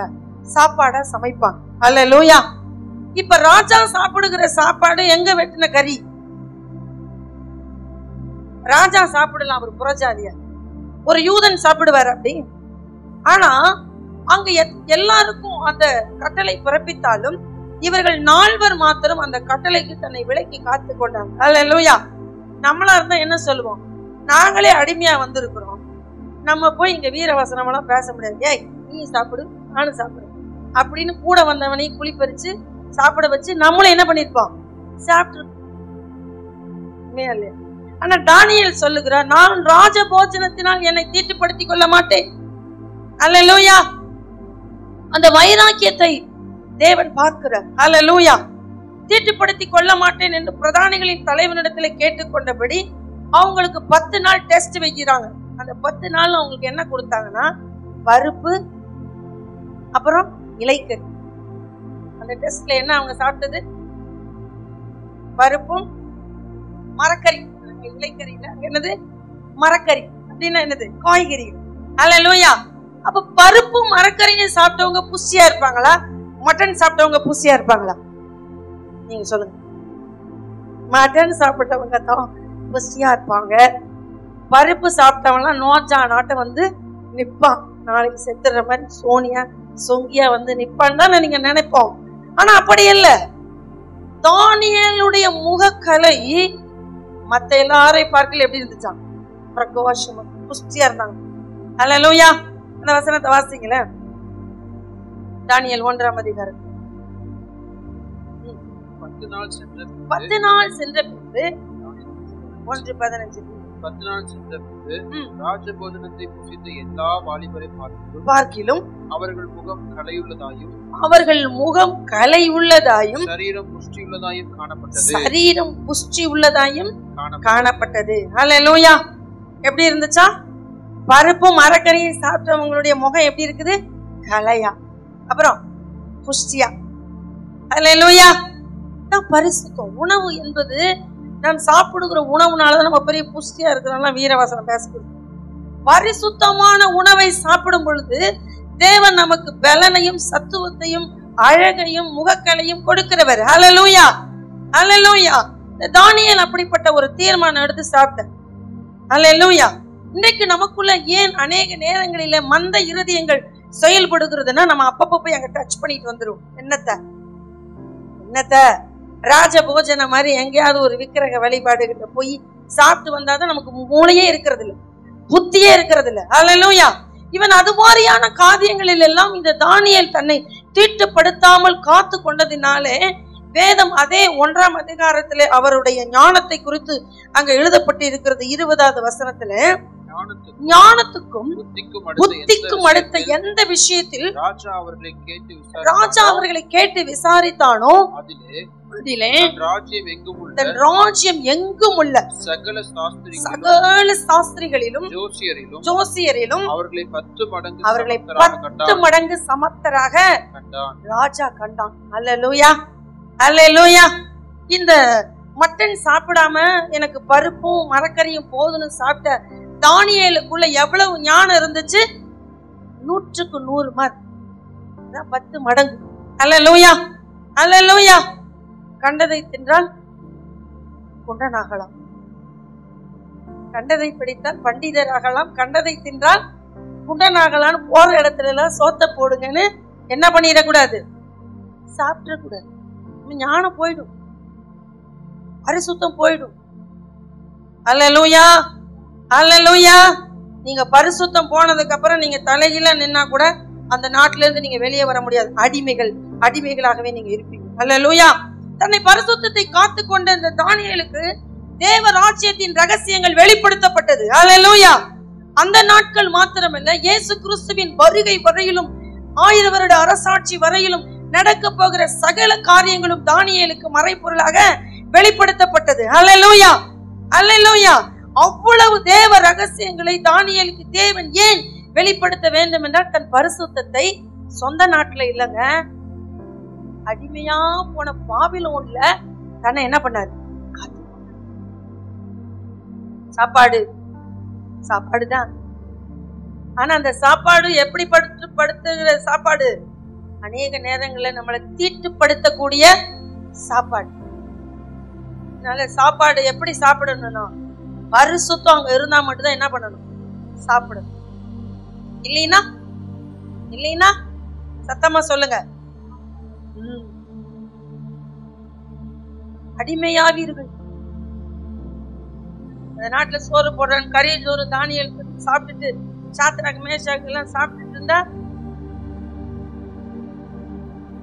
சாப்பாடா சமைப்பாங்க. அல்லேலூயா. இப்ப ராஜா சாப்பிடுகிற சாப்பாடு எங்க வெட்டின கறி? ராஜா சாப்பிடலாம், அவர் புறஜாதியா, ஒரு யூதன் சாப்பிடுவார் அப்படி. ஆனா அங்க எல்லாருக்கும் அந்த கட்டளை பிறப்பித்தாலும் இவர்கள் 4 மாத்திரம் அந்த கட்டளைக்கு தன்னை விலக்கி காத்து கொண்டாங்க. அல்லேலூயா. நம்மளா இருந்தா என்ன சொல்லுவோம்? நாங்களே அடிமையா வந்திருக்கிறோம், நம்ம போய் இங்க வீரவசனம் எல்லாம் பேச முடியாது. ஏய், நீ சாப்பிடு, நானும் சாப்பிடு அப்படின்னு கூட வந்தவனையும் குளிப்பறிச்சு சாப்பிட வச்சு நம்மளும் என்ன பண்ணிருப்போம்? சாப்பிட்டு. ஆனா தானியேல் சொல்லுகிறார், நான் ராஜ போஜனத்தினால் என்னை தீட்டுப்படுத்திக் கொள்ள மாட்டேன். அல்லேலூயா. அந்த வைராக்கியத்தை தேவன் பார்க்கிறார். அல்லேலூயா. தீட்டுப்படுத்திக் கொள்ள மாட்டேன் என்று பிரதானிகளின் தலைவனிடத்துல கேட்டுக்கொண்டபடி அவங்களுக்கு 10 நாள் டெஸ்ட் வைக்கிறாங்க. அந்த 10 நாள் அவங்களுக்கு என்ன கொடுத்தாங்கன்னா, பருப்பு, அப்புறம் இலைக்கறி. அந்த டெஸ்ட்ல என்ன அவங்க சாப்பிட்டது? பருப்பும் மரக்கறி. இலைக்கறியில என்னது? மரக்கறி அப்படின்னா என்னது? காய்கறி. அல்லேலூயா. அப்ப பருப்பும் மரக்கறியும் சாப்பிட்டவங்க புஷ்டியா இருப்பாங்களா? மட்டன் சாப்பிட்டவங்க புஷ்டியா இருப்பாங்களா? நீங்க சொல்லுங்க. மட்டன் சாப்பிட்டவங்க தான் புஷ்டியா இருப்பாங்க. பருப்பு சாப்பிட்டவங்கலாம் நோஜா நாட்டை வந்து நிப்பான், நாளைக்கு செத்துற மாதிரி சோனியா சொங்கியா வந்து நிப்பான்னு தான் நீங்க நினைப்போம். ஆனா அப்படி இல்லை. தானியேலுடைய முகக்கலை மத்த எல்லாரையும் பார்க்கல எப்படி இருந்துச்சான்? பிரகோஷமா புஷ்டியா இருந்தாங்க. அல்லேலூயா. அந்த வசனத்தை வாசிங்களே, தானியேல் 1ஆம் அதிகாரம். 10 நாள் சென்ற பின்பு 1:15 10 நாள் சென்ற பின்பு ராஜபோஜனத்தை புசித்த எல்லா வாலிபரை பார்க்கிலும் அவர்கள் முகம் கலையுள்ளதாயும் சரீரம் புஷ்டியுள்ளதாயும் காணப்பட்டது. ஹல்லேலூயா. எப்படி இருந்துச்சா? பருப்பும் மரக்கறியும் சாப்பிட்டவங்களுடைய முகம் எப்படி இருக்குது? கலையா, அப்புறம் புஷ்டியா. ஹல்லேலூயா. பரிசுத்தம். உணவு என்பது நாம் சாப்பிடுகிற உணவுனாலதான் நம்ம பெரிய புஷ்டியா இருக்கிறோம். வீரவசனம் பேசுகிறது. பரிசுத்தமான உணவை சாப்பிடும் பொழுது தேவன் நமக்கு பலனையும் சத்துவத்தையும் அழகையும் முகக்கலையும் கொடுக்கிறவர். ஹல்லேலூயா, ஹல்லேலூயா. தானியேல் அப்படிப்பட்ட ஒரு தீர்மானம் எடுத்து சாப்பிட்டார். ஹல்லேலூயா. இன்னைக்கு நமக்குள்ள ஏன் அநேக நேரங்களில மந்த இருதயங்கள் செயல்படுகிறதுனா, நம்ம அப்பப்போ போய் அங்க டச் பண்ணிட்டு வந்துரும். என்னத்த ராஜ போஜன மாதிரி எங்கேயாவது ஒரு விக்கிரக வழிபாடு கிட்ட போய் சாப்பிட்டு வந்தாதான் நமக்கு மூளையே இருக்கிறது இல்ல, புத்தியே இருக்கிறது இல்ல. ஹல்லேலூயா. இவன் அது மாதிரியான காரியங்களில் எல்லாம் இந்த தானியேல் தன்னை தீட்டுப்படுத்தாமல் காத்து கொண்டதினாலே வேதம் அதே 1ஆம் அதிகாரத்திலே அவருடைய ஞானத்தை குறித்து அங்க எழுதப்பட்டு இருக்கிறது. 20வது வசனத்துல, ஞானத்துக்கும் புத்திக்கும் அடுத்த எந்த விஷயத்தில் ராஜா அவர்களை கேட்டு விசாரித்தானோ அதிலே ராஜ்யம் எங்கும் உள்ள சகல சாஸ்திரிகளிலும் ஜோசியரிலும் அவர்களை 10 மடங்கு சமர்த்தராக ராஜா கண்டான். அல்லேலூயா, அல்லேலூயா. இந்த மட்டன் சாப்பிடாம எனக்கு பருப்பும் மரக்கறியும் போதுன்னு சாப்பிட்ட தானியேலுக்குள்ள எவ்வளவு ஞானம் இருந்துச்சு? 100க்கு 100 மார்க். 10 மடங்கு. அல்லேலூயா, அல்லேலூயா. கண்டதை தின்றால் குண்டனாகலாம், கண்டதை பிடித்தால் பண்டிதராகலாம், கண்டதை தின்றால் குண்டனாகலாம். போற இடத்துல எல்லாம் சோத்த போடுங்கன்னு என்ன பண்ணிடக்கூடாது? சாப்பிடக்கூடாது. ஞானம் போயிடும், பரிசுத்தம் போயிடும். அல்லேலூயா, அல்லேலூயா. நீங்க பரிசுத்தம் போனதுக்கு அப்புறம் நீங்க தலைகீழ நின்னா கூட அந்த நாட்டில இருந்து நீங்க வெளியே வர முடியாது. அடிமைகளாகவே நீங்க இருப்பீங்க. அல்லேலூயா. தன்னை பரிசுத்தத்தை காத்து கொண்ட இந்த தானியேலுக்கு தேவ ராஜ்யத்தின் ரகசியங்கள் வெளிப்படுத்தப்பட்டது. அல்லேலூயா. அந்த நாட்கள் மாத்திரமல்ல, இயேசு கிறிஸ்துவின் வருகை வரையிலும் 1000 வருட அரசாட்சி வரையிலும் நடக்க போகிற சகல காரியங்களும் தானியேலுக்கு மறைபொருளாக வெளிப்படுத்தப்பட்டது. அல்லேலூயா, அல்லேலூயா. அவ்வளவு தேவ ரகசியங்களை தானியேலுக்கு தேவன் ஏன் வெளிப்படுத்த வேண்டும் என்றால், தன் பரிசுத்தத்தை சொந்த நாட்டுல இல்லங்க, அடிமையா போன பாபிலோன்ல தன்னை என்ன பண்ணாரு? சாப்பாடுதான். ஆனா அந்த சாப்பாடு எப்படி படுத்துகிற சாப்பாடு? அநேக நேரங்களில் நம்மளை தீட்டுப்படுத்தக்கூடிய சாப்பாடு. அதனால சாப்பாடு எப்படி சாப்பிடணும்னா, பரிசுத்தம் அங்க இருந்தா மட்டும்தான் என்ன பண்ணணும்? சாப்பிடணும். இல்லைன்னா சத்தமா சொல்லுங்க, அடிமையாவீர்கள். அந்த நாட்டுல சோறு போடுறான், கறி சோறு தானியல் சாப்பிட்டுட்டு சாத்ராக் மேஷாக் எல்லாம் சாப்பிட்டுட்டு இருந்தா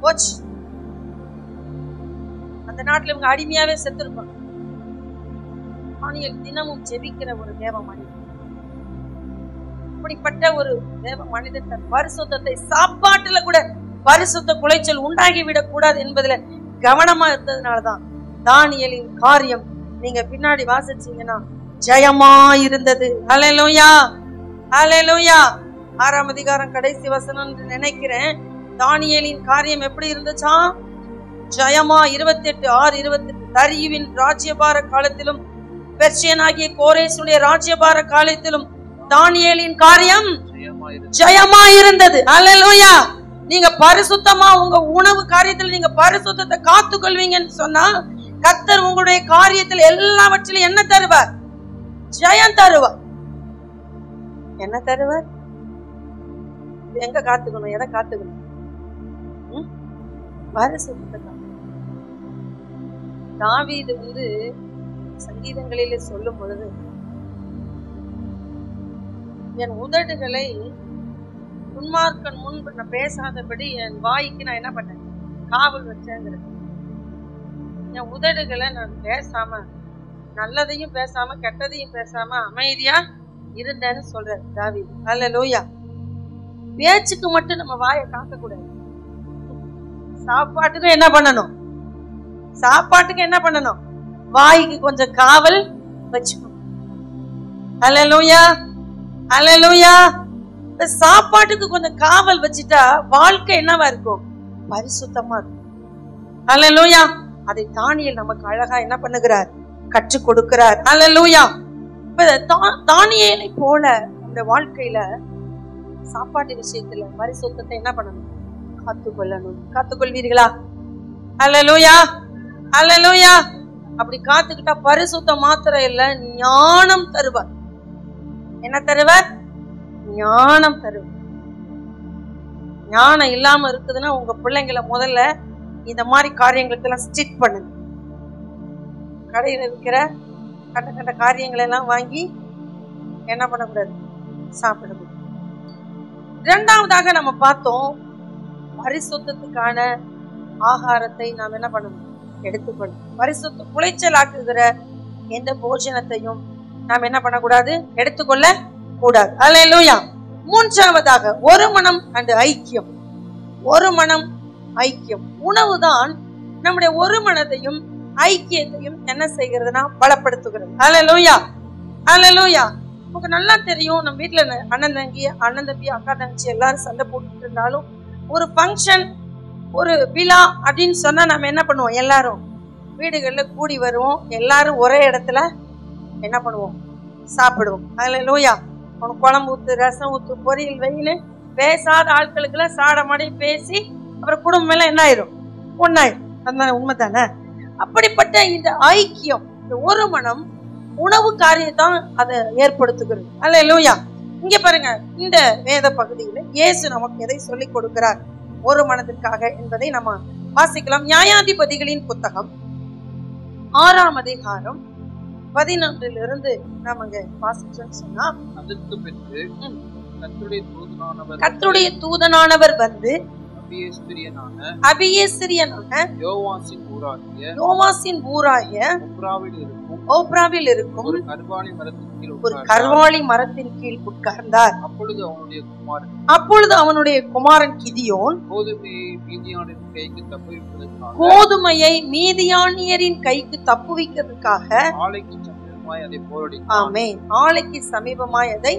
போச்சு. அந்த நாட்டுல இவங்க அடிமையாவே செத்துருப்பாங்க. தானியல் தினமும் ஜெபிக்கிற ஒரு தேவ மனிதன். அப்படிப்பட்ட ஒரு தேவ மனிதன் தன் பரிசுத்தத்தை சாப்பாட்டுல கூட பரிசுத்த குலைச்சல் உண்டாகிவிடக் கூடாது என்பதுல கவனமா இருந்ததுனாலதான் தானியேலின் காரியம் நீங்க பின்னாடி வாசிச்சீங்கன்னா ஜெயமா இருந்தது. அல்லேலூயா, அல்லேலூயா. 6ஆம் அதிகாரம் கடைசி வசனம் நினைக்கிறேன். தானியேலின் காரியம் எப்படி இருந்துச்சா? ஜெயமா. 28:6-28. தரியுவின் ராஜ்யபார காலத்திலும் பெர்சியனாகிய கோரேசுடைய ராஜ்யபார காலத்திலும் தானியேலின் காரியம் ஜெயமா இருந்தது. அல்லேலூயா. நீங்க பரிசுத்தமா உங்க உணவு காரியத்துல நீங்க பரிசுத்தத்தை காத்து கொள்வீங்கன்னு சொன்னா கர்த்தர் உங்களுடைய காரியத்தில் எல்லாவற்றிலும் என்ன தருவார்? ஜெயம் தருவார். என்ன தருவார்? எங்க காத்துக்கணும்? எதை காத்துக்கணும்? பரிசுத்தத்தை. தாவீது சங்கீதங்களிலே சொல்லும் பொழுது, என் உதடுகளை துன்மார்க்கன் முன்பு நான் பேசாதபடி என் வாய்க்கு நான் என்ன பண்ணேன்? காவல் வச்சேங்கிறது. என் உதடுகளை நான் பேசாம நல்லதையும் பேசாம கெட்டதையும் பேசாம அமைதியா இருந்தேன்னு சொல்ற தாவீது. அல்லேலூயா. பேச்சுக்கு மட்டும் நம்ம வாயை காக்க கூடாது. சாப்பாட்டுக்கு என்ன பண்ணணும்? சாப்பாட்டுக்கு என்ன பண்ணணும்? வாய்க்கு கொஞ்சம் காவல் வச்சுக்கணும். அல்லேலூயா, அல்லேலூயா. சாப்பாட்டுக்கு கொஞ்சம் காவல் வச்சுட்டா வாழ்க்கை என்னவா இருக்கும்? பரிசுத்தமா இருக்கும். அல்லேலூயா. அதை தானியேல் நமக்கு அழகா என்ன பண்ணுகிறார்? கற்றுக் கொடுக்கிறார். அல்லேலூயா. தானியேலை போல இந்த வாழ்க்கையில சாப்பாட்டு விஷயத்துல பரிசுத்தத்தை என்ன பண்ணணும்? காத்துக்கொள்ளணும். காத்துக்கொள்வீர்களா? அல்லேலூயா, அல்லேலூயா. அப்படி காத்துக்கிட்டா பரிசுத்தம் மாத்திரம் இல்ல, ஞானம் தருவார். என்ன தருவார்? ஞானம் தருவார். ஞானம் இல்லாம இருக்குதுன்னா உங்க பிள்ளைங்களை முதல்ல இந்த மாதிரி காரியங்களுக்கெல்லாம் ஸ்ட்ரிக்ட் பண்ணுங்க. கடையில இருக்கிற கண்ட கண்ட காரியங்களை எல்லாம் வாங்கி என்ன பண்ணக்கூடாது? சாப்பிடக்கூடாது. இரண்டாவதாக நம்ம பார்த்தோம், பரிசுத்தத்துக்கான ஆகாரத்தை நாம் என்ன பண்ணணும்? எடுத்துக்கொள்ளணும். பரிசுத்த குலைச்சல் ஆக்குகிற எந்த போஜனத்தையும் நாம் என்ன பண்ணக்கூடாது? எடுத்துக்கொள்ள கூடாது. அல்லேலூயா. மூன்றாவதாக ஒரு மனம் அண்ட் ஐக்கியம். ஒரு மனம், ஐக்கியம். உணவுதான் நம்முடைய ஒரு மனதையும் ஐக்கியத்தையும் என்ன செய்கிறதுனா பலப்படுத்துகிறது. அல்லேலூயா, அல்லேலூயா. நமக்கு நல்லா தெரியும், நம்ம வீட்டுல அண்ணன் தம்பி அக்கா தங்கச்சி எல்லாரும் சண்டை போட்டுட்டு இருந்தாலும் ஒரு ஃபங்க்ஷன், ஒரு விழா அப்படின்னு சொன்னா நம்ம என்ன பண்ணுவோம்? எல்லாரும் வீடுகள்ல கூடி வருவோம், எல்லாரும் ஒரே இடத்துல என்ன பண்ணுவோம்? சாப்பிடுவோம். அல்லேலூயா. உனக்கு குழம்பு ஊத்து, ரசம் ஊத்து, பொரியல் வெயின்னு பேசாத ஆட்களுக்குலாம் சாடமாடி பேசி அப்புறம் குடும்பம் எல்லாம் என்ன ஆயிரும்? ஒன்னாயிரும். அதுதான் உண்மைதானே? அப்படிப்பட்ட இந்த ஐக்கியம், இந்த ஒரு மனம் உணவு காரியத்தான் அதை ஏற்படுத்துகிறது. அல்லேலூயா. இங்க பாருங்க, இந்த வேத பகுதியில இயேசு நமக்கு எதை சொல்லிக் கொடுக்கிறார் ஒரு மனதிற்காக என்பதை நம்ம வாசிக்கலாம். நியாயாதிபதிகளின் புத்தகம் 6ஆம் அதிகாரம் 11 நாம வாசிச்சோம்னு சொன்னா, அதற்கு பிறகு கர்த்தருடைய தூதனானவர் வந்து அபியேஸ்ரியனான யோவாசின் ஊராகிய ஓப்ராவில் இருக்கும் ஒரு கர்வாலி மரத்தின் கீழ் உட்கார்ந்தார். அப்பொழுது அவனுடைய குமாரன் கிதியோன் கோதுமையை மீதியானியரின் கைக்கு தப்புவிக்கிறதுக்காக ஆலைக்கு சமீபமாய் அதை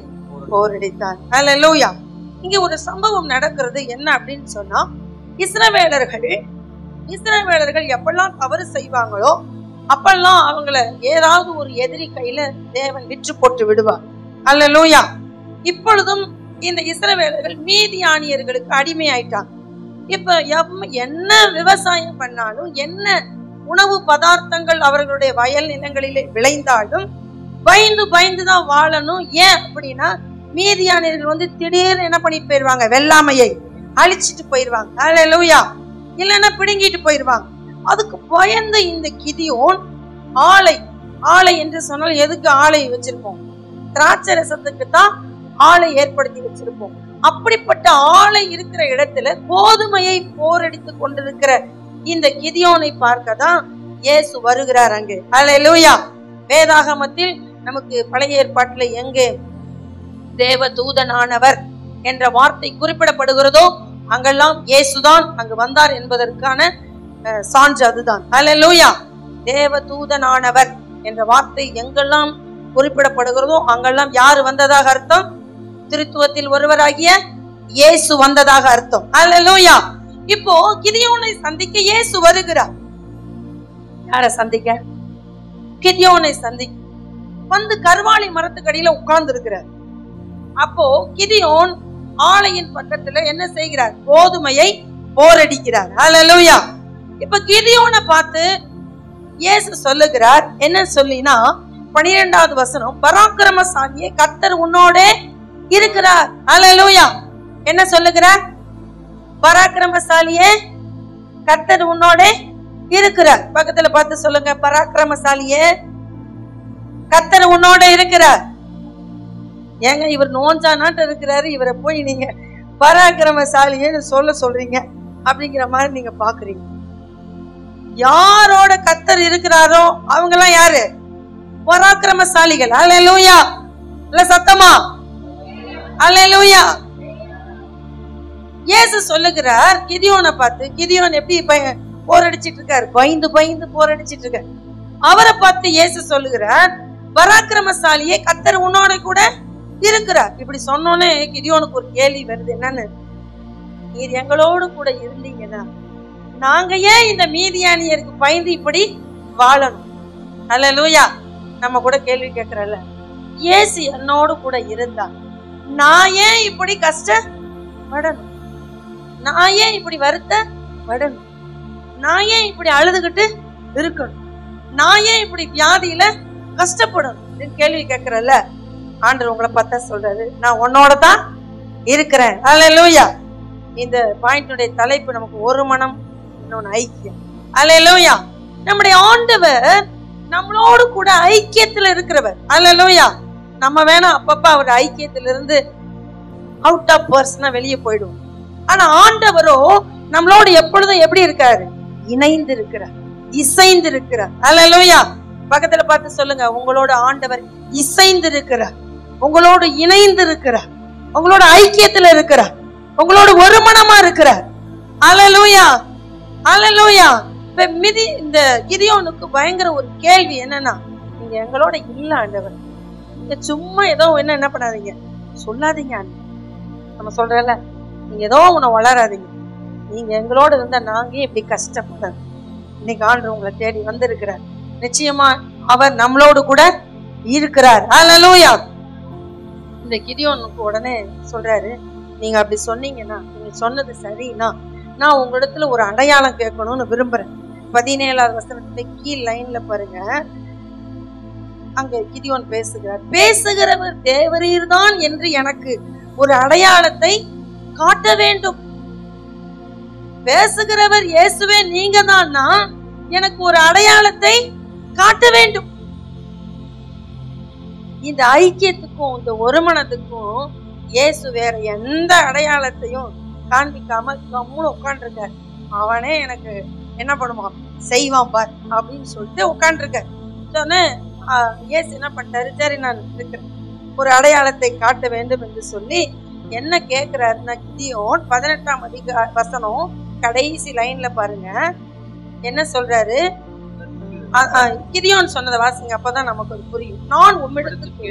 போரடித்தான். அல்லேலூயா. இங்க ஒரு சம்பவம் நடக்கிறது. என்ன அப்படின்னு சொன்னா, இஸ்ரவேலர்கள் எப்பெல்லாம் தவறு செய்வாங்களோ அப்பெல்லாம் அவங்கள ஏதாவது ஒரு எதிரி கையில தேவன் விற்று போட்டு விடுவார். அல்லேலூயா. இப்பொழுதும் இந்த இஸ்ரவேலர்கள் மீதியானியர்களுக்கு அடிமை ஆயிட்டாங்க. இப்ப என்ன விவசாயம் பண்ணாலும், என்ன உணவு பதார்த்தங்கள் அவர்களுடைய வயல் நிலங்களிலே விளைந்தாலும் பயந்துதான் வாழணும். ஏன் அப்படின்னா, மீதியானியர்கள் வந்து திடீர்னு என்ன பண்ணிட்டு போயிருவாங்க? வெள்ளாமையை அழிச்சிட்டு போயிருவாங்க. அல்லேலூயா. இல்லைன்னா பிடுங்கிட்டு போயிருவாங்க. அதுக்கு பயந்து இந்த கிதியோன் ஆலை என்று சொன்னால் எதுக்கு ஆலை வச்சிருப்போம்? திராட்சை ரசத்துக்கு தான் ஆலை ஏற்படுத்தி வச்சிருப்போம். அப்படிப்பட்ட ஆலை இருக்கிற இடத்துல கோதுமையை போரடித்து கொண்டிருக்கிற இந்த கிதியோனை பார்க்க தான் இயேசு வருகிறார் அங்கு. அல்லேலூயா. வேதாகமத்தில் நமக்கு பழைய ஏற்பாட்டில் எங்கே தேவ தூதனானவர் என்ற வார்த்தை குறிப்பிடப்படுகிறதோ அங்கெல்லாம் இயேசுதான் அங்கு வந்தார் என்பதற்கான சான்று அதுதான். அல்லேலூயா. தேவ தூதனானவர் என்ற வார்த்தை எங்கெல்லாம் குறிப்பிடப்படுகிறதோ அங்கெல்லாம் யாரு வந்ததாக அர்த்தம்? திருத்துவத்தில் ஒருவராகிய இயேசு வந்ததாக அர்த்தம். அல்லேலூயா. இப்போ கிதியோனை சந்திக்க இயேசு வருகிறார். யார சந்திக்க? கிதியோனை சந்திக்க வந்து கர்வாலி மரத்துக்கு அடியில உட்கார்ந்து இருக்கிறார். அப்போ கிதியோன் ஆலையின் பக்கத்துல என்ன செய்கிறார்? கோதுமையை போரடிக்கிறார். அல்லேலூயா. இப்ப கிதியோனை பார்த்து இயேசு சொல்லுகிறார். என்ன சொல்லினா 12வது வசனம், பராக்கிரமசாலியே கர்த்தர் உன்னோட இருக்கிறார். அல்லேலூயா. என்ன சொல்லுகிறார்? பராக்கிரமசாலியே கர்த்தர் உன்னோட இருக்கிறார். பக்கத்துல பார்த்து சொல்லுங்க, பராக்கிரமசாலியே கர்த்தர் உன்னோட இருக்கிறார். ஏங்க இவர் நோஞ்சா நாட்டு இருக்கிறாரு, இவரை போய் நீங்க பராக்கிரமசாலியேன்னு சொல்றீங்க அப்படிங்கிற மாதிரி நீங்க பாக்குறீங்க. யாரோட கர்த்தர் இருக்கிறாரோ அவங்க எல்லாம் யாரு? பராக்கிரமசாலிகள். அல்லேலூயா. இல்ல சத்தமா அல்லேலூயா. இயேசு சொல்லுகிறார் கிதியோனை பார்த்து, கிதியோன் எப்படி போர் அடிச்சிட்டு இருக்காரு, பயந்து பயந்து போர் அடிச்சிட்டு இருக்காரு. அவரை பார்த்து இயேசு சொல்லுகிறார், பராக்கிரமசாலியே, கர்த்தர் உன்னோட கூட இருக்கிறார். இப்படி சொன்னோன்னே கிதியோனுக்கு ஒரு கேள்வி வருது, என்னன்னு, நீர் எங்களோடு கூட இருந்தீங்கன்னா நாங்க ஏன் இந்த மீதியானியருக்கு பயந்து இப்படி வாழணும்? அல்லேலூயா. நம்ம கூட கேள்வி கேட்கிறல்ல, இயேசு என்னோடு கூட இருந்தா நான் ஏன் இப்படி கஷ்டப்படணும்? நான் ஏன் இப்படி வருத்தப்படணும்? நான் ஏன் இப்படி அழுதுகிட்டு இருக்கணும்? நான் ஏன் இப்படி வியாதியில கஷ்டப்படணும் கேள்வி கேட்கிறல்ல, ஆண்டவர் உங்களை பார்த்தா சொல்றாரு, நான் உன்னோட தான் இருக்கிறேன். அல்லேலூயா. இந்த பாயிண்டுடைய தலைப்பு நமக்கு ஒரு மனம், இன்னொன்னு ஐக்கியம். அல்லேலூயா. நம்முடைய ஆண்டவர் நம்மளோடு கூட ஐக்கியத்துல இருக்கிறவர். அல்லேலூயா. நம்ம வேணா அப்பப்ப அவர் ஐக்கியத்திலிருந்து அவுட் ஆஃப் பர்சனா வெளியே போயிடுவோம். ஆனா ஆண்டவரோ நம்மளோடு எப்பொழுதும் எப்படி இருக்காரு? இணைந்து இருக்கிறார், இசைந்து இருக்கிறார். அல்லேலூயா. பக்கத்துல பார்த்து சொல்லுங்க, உங்களோட ஆண்டவர் இசைந்து இருக்கிறார், உங்களோடு இணைந்து இருக்கிறார், உங்களோட ஐக்கியத்துல இருக்கிறார், உங்களோட ஒரு மனமா இருக்கிறார். அல்லேலூயா. அல்லேலூயா. இப்ப இந்த கிதியோனுக்கு பயங்கர ஒரு கேள்வி என்னன்னா, நீங்க எங்களோட இல்ல ஆண்டவர், நீங்க சும்மா ஏதோ என்ன பண்ணாதீங்க, சொல்லாதீங்க. நம்ம சொல்றல, நீங்க ஏதோ உன்னை வளராதீங்க, நீங்க எங்களோட இருந்தா நாங்க இப்படி கஷ்டப்படுறோம். இன்னைக்கு ஆண்டவர் உங்களை தேடி வந்திருக்கிறார். நிச்சயமா அவர் நம்மளோடு கூட இருக்கிறார். அல்லேலூயா. இந்த கிதியோனுக்கு உடனே சொல்றாரு, நீங்க அப்படி சொன்னீங்கன்னா, நீங்க சொன்னது சரின்னா நான் உங்களிடத்துல ஒரு அடையாளம் கேட்கணும்னு விரும்புறேன். 17வது வசனத்துல கீழ் லைன்ல பாருங்க, அங்க கிதியோன் பேசுகிறார், பேசுகிறவர் தேவரீர் தான் என்று எனக்கு ஒரு அடையாளத்தை காட்ட வேண்டும். பேசுகிறவர் இயேசுவே நீங்க தான்னா எனக்கு ஒரு அடையாளத்தை காட்ட வேண்டும். இந்த ஐக்கியத்துக்கும் இந்த ஒருமனத்துக்கும் இயேசு வேற எந்த அடையாளத்தையும் காண்பிக்காம கம்முன்னு உட்காந்துருக்க, அவனே எனக்கு என்ன பண்ணுவான் செய்வான் பார் அப்படின்னு சொல்லிட்டு உட்காந்துருக்க சொன்ன. இயேசு என்ன பண்ணிட்டாரு, சரி நான் இருக்கிறேன், ஒரு அடையாளத்தை காட்ட வேண்டும் என்று சொல்லி என்ன கேட்கிறாருன்னா, கிதியோன் 18ஆம் வசனம் கடைசி லைன்ல பாருங்க என்ன சொல்றாரு. கிதியோன் சொன்னதை வாசிங்க, அப்பதான் நமக்கு புரியும். நான் உம்மிடத்துக்கு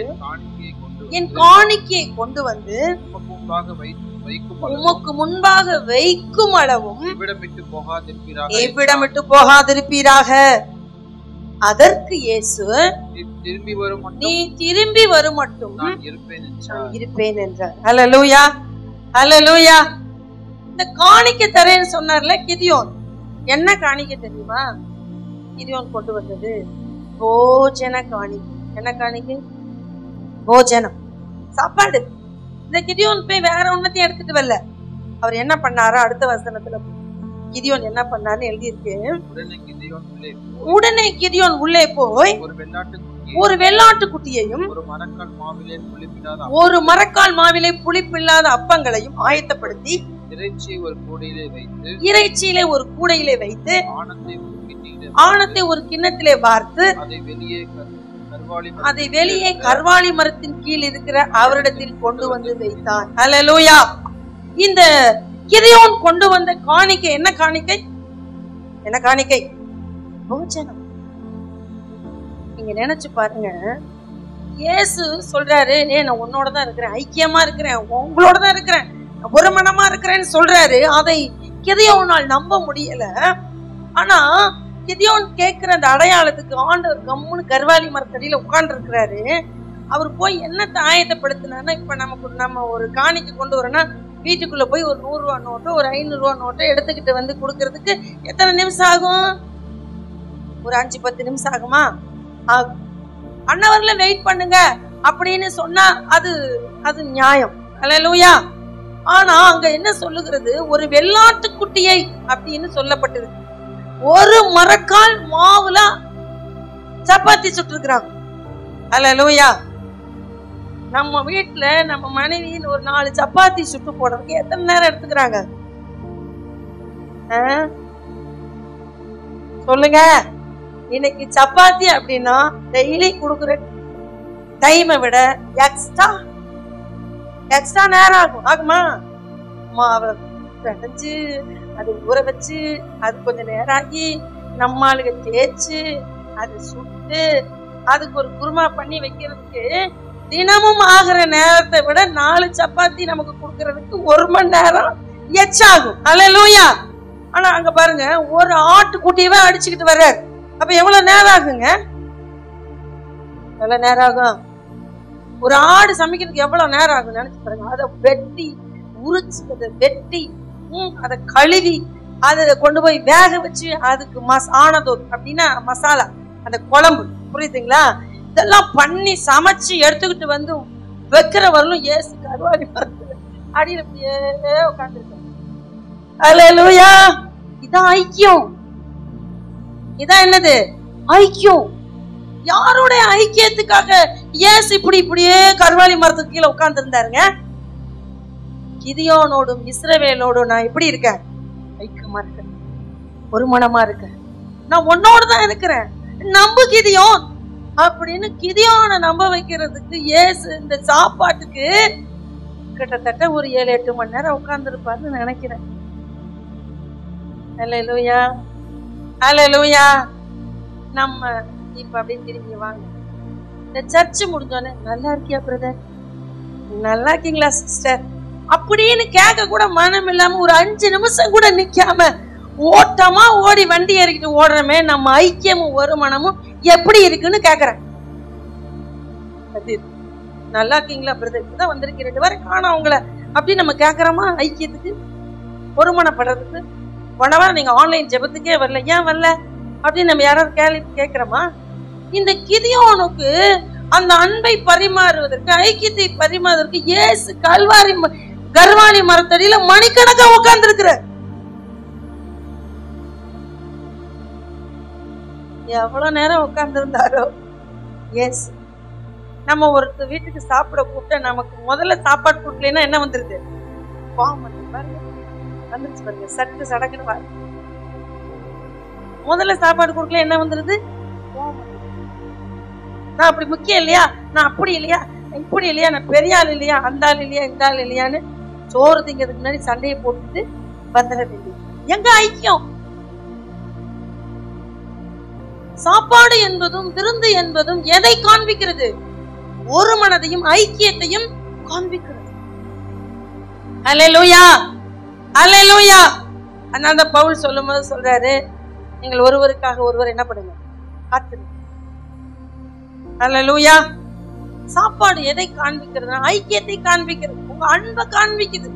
என் காணிக்கையை கொண்டு வந்து உமக்கு முன்பாக வைக்கும் அளவும் இவ்விடமிட்டு போகாதிருப்பீராக. அதற்கு இயேசு, நீ திரும்பி வரும் மட்டும் இருப்பேன் என்றார். அல்லேலூயா. அல்லேலூயா. இந்த காணிக்கை தரேன்னு சொன்னார்ல கிதியோன், என்ன காணிக்கை தெரியுமா? கிதியோன் கொண்டு வந்தது போஜன காணிக்கை. என்ன காணிக்கை? போஜனம், சாப்பாடு. இந்த கிதியோன் போய் வேற ஒன்னத்தையும் எடுத்துட்டு வரல. அவர் என்ன பண்ணாரா, அடுத்த வசனத்துல கிதியோன் என்ன பண்ணாருன்னு எழுதியிருக்கு. உடனே கிதியோன் உள்ளே போய் ஒரு வெள்ளாட்டு குட்டியையும் ஒரு மரக்கால் மாவிலே புளிப்பில்லாத அப்பங்களையும் ஆயத்தப்படுத்தி இறைச்சியிலே ஒரு கூடையிலே வைத்து ஆணத்தை ஒரு கிண்ணத்திலே வார்த்து அதை வெளியே கர்வாலி மரத்தின் கீழ் இருக்கிற அவரிடத்தில் கொண்டு வந்து வைத்தான். அல்லேலூயா. இந்த கிதியோன் கொண்டு வந்த காணிக்கை என்ன காணிக்கை? என்ன காணிக்கை? போஜனம். நீங்க நினைச்சு பாருங்க, இயேசு சொல்றாரு, நான் உன்னோட தான் இருக்கிறேன், ஐக்கியமா இருக்கிறேன், உங்களோட தான் இருக்கிறேன், ஒரு மனமா இருக்கிறேன்னு சொல்றாரு. அதை கிதியோனால் நம்ப முடியல. ஆனா கிதியோன் கேட்கிற அந்த அடையாளத்துக்கு ஆண்டவர் கம்முன்னு கர்வாலி மரத்தடியில உட்கார்ந்து இருக்கிறாரு. அவர் போய் என்னத்தை ஆயத்தப்படுத்தினார்னா, இப்ப நம்ம ஒரு காணிக்கை கொண்டு வரோம்னா வீட்டுக்குள்ள போய் ஒரு 100 ரூபா நோட்டோ ஒரு 500 ரூபா நோட்டோ எடுத்துக்கிட்டு வந்து கொடுக்கறதுக்கு எத்தனை நிமிஷம் ஆகும்? ஒரு 5-10 நிமிஷம் ஆகுமா? ஆகும். அன்னவர்ல வெயிட் பண்ணுங்க அப்படின்னு சொன்னா அது நியாயம். அல்லேலூயா. ஆனா அங்க என்ன சொல்லுகிறது? ஒரு வெள்ளாட்டு குட்டியை அப்படின்னு சொல்லப்பட்டிருக்கு. ஒரு மரக்கால் மாவுல சப்பாத்தி சுட்டு இருக்கிறாங்க. அல்லேலூயா. நம்ம வீட்டுல நம்ம மனைவியின் ஒரு 4 சப்பாத்தி சுட்டு போடுறதுக்கு எத்தனை நேரம் எடுத்துக்கிறாங்க சொல்லுங்க? இன்னைக்கு சப்பாத்தி அப்படின்னா டெய்லி கொடுக்குற டைமை விட எக்ஸ்ட்ரா நேரம் ஆகுமா? மாவை பிணைஞ்சு அது ஊற வச்சு அது கொஞ்சம் நேரம் ஆகி நம்மளுக்கு தேய்ச்சு அது சுட்டு அதுக்கு ஒரு குருமா பண்ணி வைக்கிறதுக்கு தினமும் ஆகிற நேரத்தை விட 4 சப்பாத்தி நமக்கு கொடுக்கறதுக்கு 1 மணி நேரம் எச்சாகும். அல்லேலூயா. ஆனா அங்க பாருங்க, ஒரு ஆட்டுக்குட்டியவே அடிச்சுக்கிட்டு வர்றாரு. அப்ப எவ்வளவு நேரம் ஆகுங்க? எவ்வளவு நேரம் ஆகும்? ஒரு ஆடு சமைக்கிறதுக்கு எவ்வளவு நேரம் ஆகும் நினைச்சு பாருங்க. அதை வெட்டி உரிச்சு அதை வெட்டி அதை கழுவி அதை கொண்டு போய் வேக வச்சு அதுக்கு ஆனதோ அப்படின்னா மசாலா, அந்த குழம்பு, புரியுதுங்களா? இதெல்லாம் பண்ணி சமைச்சு எடுத்துக்கிட்டு வந்து வைக்கிற வரலும் ஏசு கருவாடி அடியில அப்படியே உட்கார்ந்துருக்காங்க. அல்லேலூயா. இதான் ஐக்கியம். இதான் என்னது? ஐக்கியம். யாருடைய ஐக்கியத்துக்காக ஏசு இப்படியே கருவாலி மரத்துக்கு கீழே உட்கார்ந்து இருந்தாருங்க? கிதியோனோடும் இஸ்ரவேலோடும் நான் எப்படி இருக்கேன்? ஐக்கியமா இருக்கேன், ஒரு மனமா இருக்கேன். நான் உன்னோடு தான் இருக்கிறேன், நம்பு கிதியோன் அப்படின்னு கிதியோனை நம்ப வைக்கிறதுக்கு ஏசு இந்த சாப்பாட்டுக்கு கிட்டத்தட்ட ஒரு 7-8 மணி நேரம் உட்கார்ந்து இருப்பாருன்னு நினைக்கிறேன். அல்லேலூயா, அல்லேலூயா. நம்ம இப்ப அப்படியே திரும்பி வாங்க. இந்த சர்ச்சு முடிஞ்சோடனே நல்லா இருக்கியா பிரதர், நல்லா இருக்கீங்களா சிஸ்டர் அப்படின்னு கேட்க கூட மனம் இல்லாம ஒரு 5 நிமிஷம் கூட நிக்காம ஓட்டமா ஓடி வண்டி ஏறிக்கிட்டு ஓடுறமே, நம்ம ஐக்கியமும் ஒரு மனமும் எப்படி இருக்குன்னு கேக்குறேன். நல்லா இருக்கீங்களா பிரதர், இப்பதான் வந்திருக்கு, 2 வாரம் காணோம் உங்களை அப்படின்னு நம்ம கேக்குறோமா? ஐக்கியத்துக்கு, ஒருமனப்படுறதுக்கு. போனவா நீங்க ஆன்லைன் ஜெபத்துக்கே வரல, ஏன் வரல அப்படின்னு நம்ம யாராவது கேட்கிறோமா? இந்த கிதியோனுக்கு அந்த அன்பை பரிமாறுவதற்கு, ஐக்கியத்தை பரிமாறுவதற்கு இயேசு கர்வாலி மரத்தடியில மணிக்கணக்கா உட்கார்ந்து இருக்கிற. எவ்வளவு நேரம் உட்கார்ந்து இருந்தாரோ எஸ். நம்ம ஒருத்தர் வீட்டுக்கு சாப்பிட கூப்பிட்ட நமக்கு முதல்ல சாப்பாடு கொடுக்கலன்னா என்ன வந்துருது? வந்துருச்சு பாருங்க, சட்டு சடக்குன்னு பாருங்க. முதல்ல சாப்பாடு கொடுக்கல என்ன வந்துருது? நான் அப்படி முக்கியம் இல்லையா, நான் அப்படி இல்லையா, இப்படி இல்லையா, நான் பெரிய ஆள் இல்லையா, அந்த ஆள் இல்லையா, இந்த ஆள் இல்லையான்னு சோறு திங்கிறதுக்கு முன்னாடி சண்டையை போட்டுட்டு வந்துடுறது இல்லையா? எங்க ஐக்கியம்? சாப்பாடு என்பதும் விருந்து என்பதும் எதை காண்பிக்கிறது? ஒரு மனதையும் ஐக்கியத்தையும் காண்பிக்கிறது. அல்லேலூயா, அல்லேலூயா. அதனால பவுல் சொல்லும் போது சொல்றாரு, நீங்கள் ஒருவருக்காக ஒருவர் என்ன பண்ணுங்க, காத்துருங்க. அல்லேலூயா. சாப்பாடு எதை காண்பிக்கிறது? ஐக்கியத்தை காண்பிக்கிறது. உங்க அன்பை காண்பிக்குது,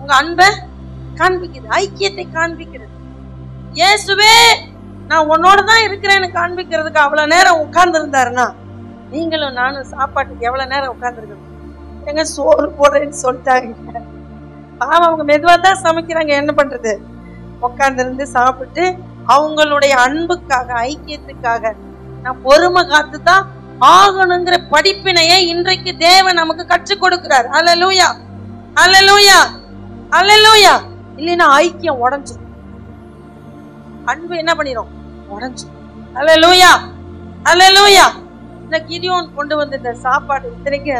உங்க அன்பை காண்பிக்குது, ஐக்கியத்தை காண்பிக்கிறது. இயேசுவே நான் உன்னோட தான் இருக்கிறேன்னு காண்பிக்கிறதுக்கு அவ்வளவு நேரம் உட்கார்ந்து இருந்தாருன்னா, நீங்களும் நானும் சாப்பாட்டுக்கு எவ்வளவு நேரம் உட்கார்ந்து இருக்கணும்? எங்க சோறு போடுறேன்னு சொல்லிட்டாங்க. பாவம், அவங்க மெதுவா தான் சமைக்கிறாங்க, என்ன பண்றது? உட்கார்ந்து இருந்து சாப்பிட்டு அவங்களுடைய அன்புக்காக, ஐக்கியத்துக்காக நான் பொறுமை காத்துதான் ஆகணுங்கிற படிப்பினையை இன்றைக்கு தேவன் நமக்கு கற்றுக் கொடுக்கிறார். அல்லேலூயா, அல்லேலூயா, அல்லேலூயா. இல்லைன்னா ஐக்கியம் உடைஞ்சிடும், அன்பு என்ன பண்ணிடும்? உடைஞ்சிடும். அல்லேலூயா, அல்லேலூயா. இந்த கிதியோன் கொண்டு வந்து இந்த சாப்பாடு, இத்தனைக்கு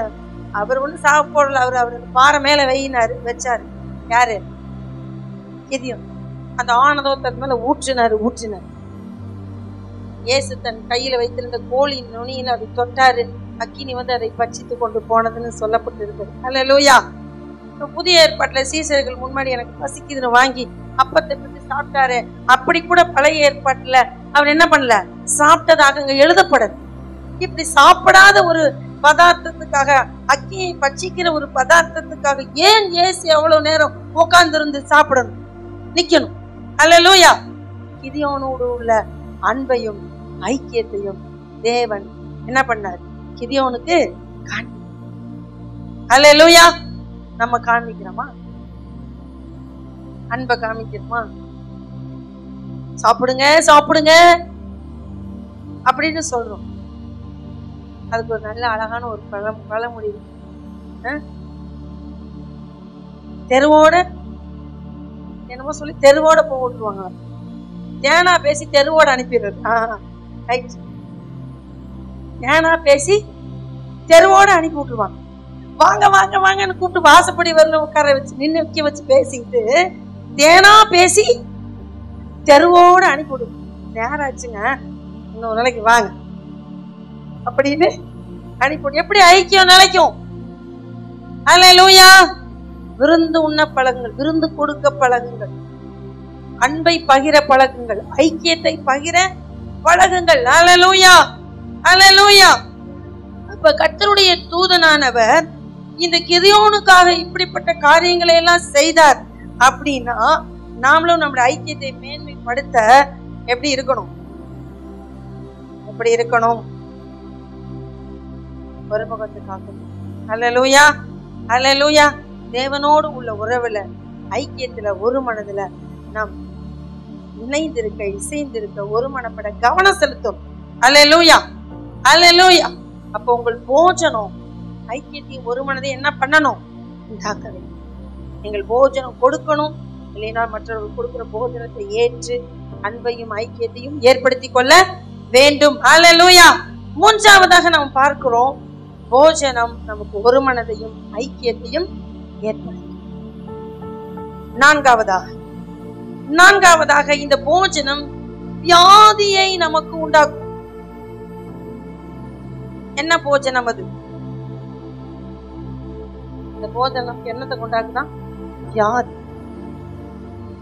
அவர் ஒண்ணு சாப்பிடல, அவர் பாறை மேல வச்சாரு. யாரு? கிதியோன். அந்த ஆனந்தத்தின் மேல ஊற்றினார். இயேசு தன் கையில வைத்திருந்த கோழி நுனியில அதை தொட்டாரு, அக்கினி வந்து அதை பட்சித்து கொண்டு போனதுன்னு சொல்லப்பட்டு இருக்கு. அல்லேலூயா. புதிய ஏற்பாட்டுல சீசர்கள் முன்னாடி எனக்கு பசிக்குதுன்னு வாங்கி அப்பத்தை பிடிச்சு சாப்பிட்டாரு. அப்படி கூட பழைய ஏற்பாட்டுல அவர் என்ன பண்ணல, சாப்பிட்டதாக அங்க எழுதப்படாது. இப்படி சாப்பிடாத ஒரு பதார்த்தத்துக்காக, அக்கினியை பட்சிக்கிற ஒரு பதார்த்தத்துக்காக ஏன் இயேசு எவ்வளவு நேரம் உட்கார்ந்து இருந்து சாப்பிடணும், நிக்கணும்? அல்லேலூயா. கிதியோனோடு உள்ள அன்பையும் ஐக்கியத்தையும் தேவன் என்ன பண்ணார்? கிதியோனுக்கு காண்பி. அல்லேலூயா. நம்ம காண்பிக்கிறோமா? அன்பை காமிக்கிறோமா? சாப்பிடுங்க சாப்பிடுங்க அப்படின்னு சொல்றோம். அதுக்கு ஒரு நல்ல அழகான ஒரு பழமொழி. தெருவோட என்னமோ சொல்லி தெருவோட போட்டுருவாங்க. தேனா பேசி தெருவோட அனுப்பிடுறது. தேனா பேசி தெருவோட அனுப்பி விட்டுருவாங்க. வாங்க வாங்க வாங்கன்னு கூப்பிட்டு வாசப்படி வரல உட்கார வச்சு நிக்க வச்சு பேசிட்டு தேனா பேசி தெருவோட அனுப்பி விடுவோம். நேரம் ஆச்சுங்க, இன்னொரு நாளைக்கு வாங்க அப்படின்னு அனுப்பி. எப்படி ஐக்கியம் நிலைக்கும்? அல்லேலூயா. விருந்து உண்ண பழகுங்கள், விருந்து கொடுக்க பழகுங்கள், அன்பை பகிர பழகுங்கள், ஐக்கியத்தை பகிர பழகுங்கள். அல்லேலூயா, அல்லேலூயா. அப்ப கர்த்தருடைய தூதனானவர் இந்த கிதியோனுக்காக இப்படிப்பட்ட காரியங்களை எல்லாம் செய்தார் அப்படின்னா நாமளும் நம்முடைய ஐக்கியத்தை மேன்மைப்படுத்த எப்படி இருக்கணும்? எப்படி இருக்கணும்? ஒருமுகத்துக்காக. அல்லேலூயா, அல்லேலூயா. தேவனோடு உள்ள உறவுல, ஐக்கியத்துல, ஒரு மனதுல நாம் இணைந்திருக்க, இசைந்திருக்க, ஒரு மனப்பட கவனம் செலுத்தும். அல்லேலூயா, அல்லேலூயா. அப்ப உங்கள் போஜனம் ஐக்கியத்தையும் ஒரு மனதை என்ன பண்ணணும்? உண்டாக்க வேண்டும். நீங்கள் போஜனம் கொடுக்கணும், இல்லைன்னா மற்றவர்கள் கொடுக்கிற போஜனத்தை ஏற்று அன்பையும் ஐக்கியத்தையும் ஏற்படுத்தி கொள்ள வேண்டும். அல்லேலூயா. மூன்றாவதாக நாம் பார்க்கிறோம், போஜனம் நமக்கு ஒரு மனதையும் ஐக்கியத்தையும் ஏற்படுத்தும். நான்காவதாக இந்த போஜனம் வியாதியை நமக்கு உண்டாக்கும். என்ன போஜனம் அது? இந்த போஜனம் என்னத்தை உண்டாக்குதான்? வியாதி.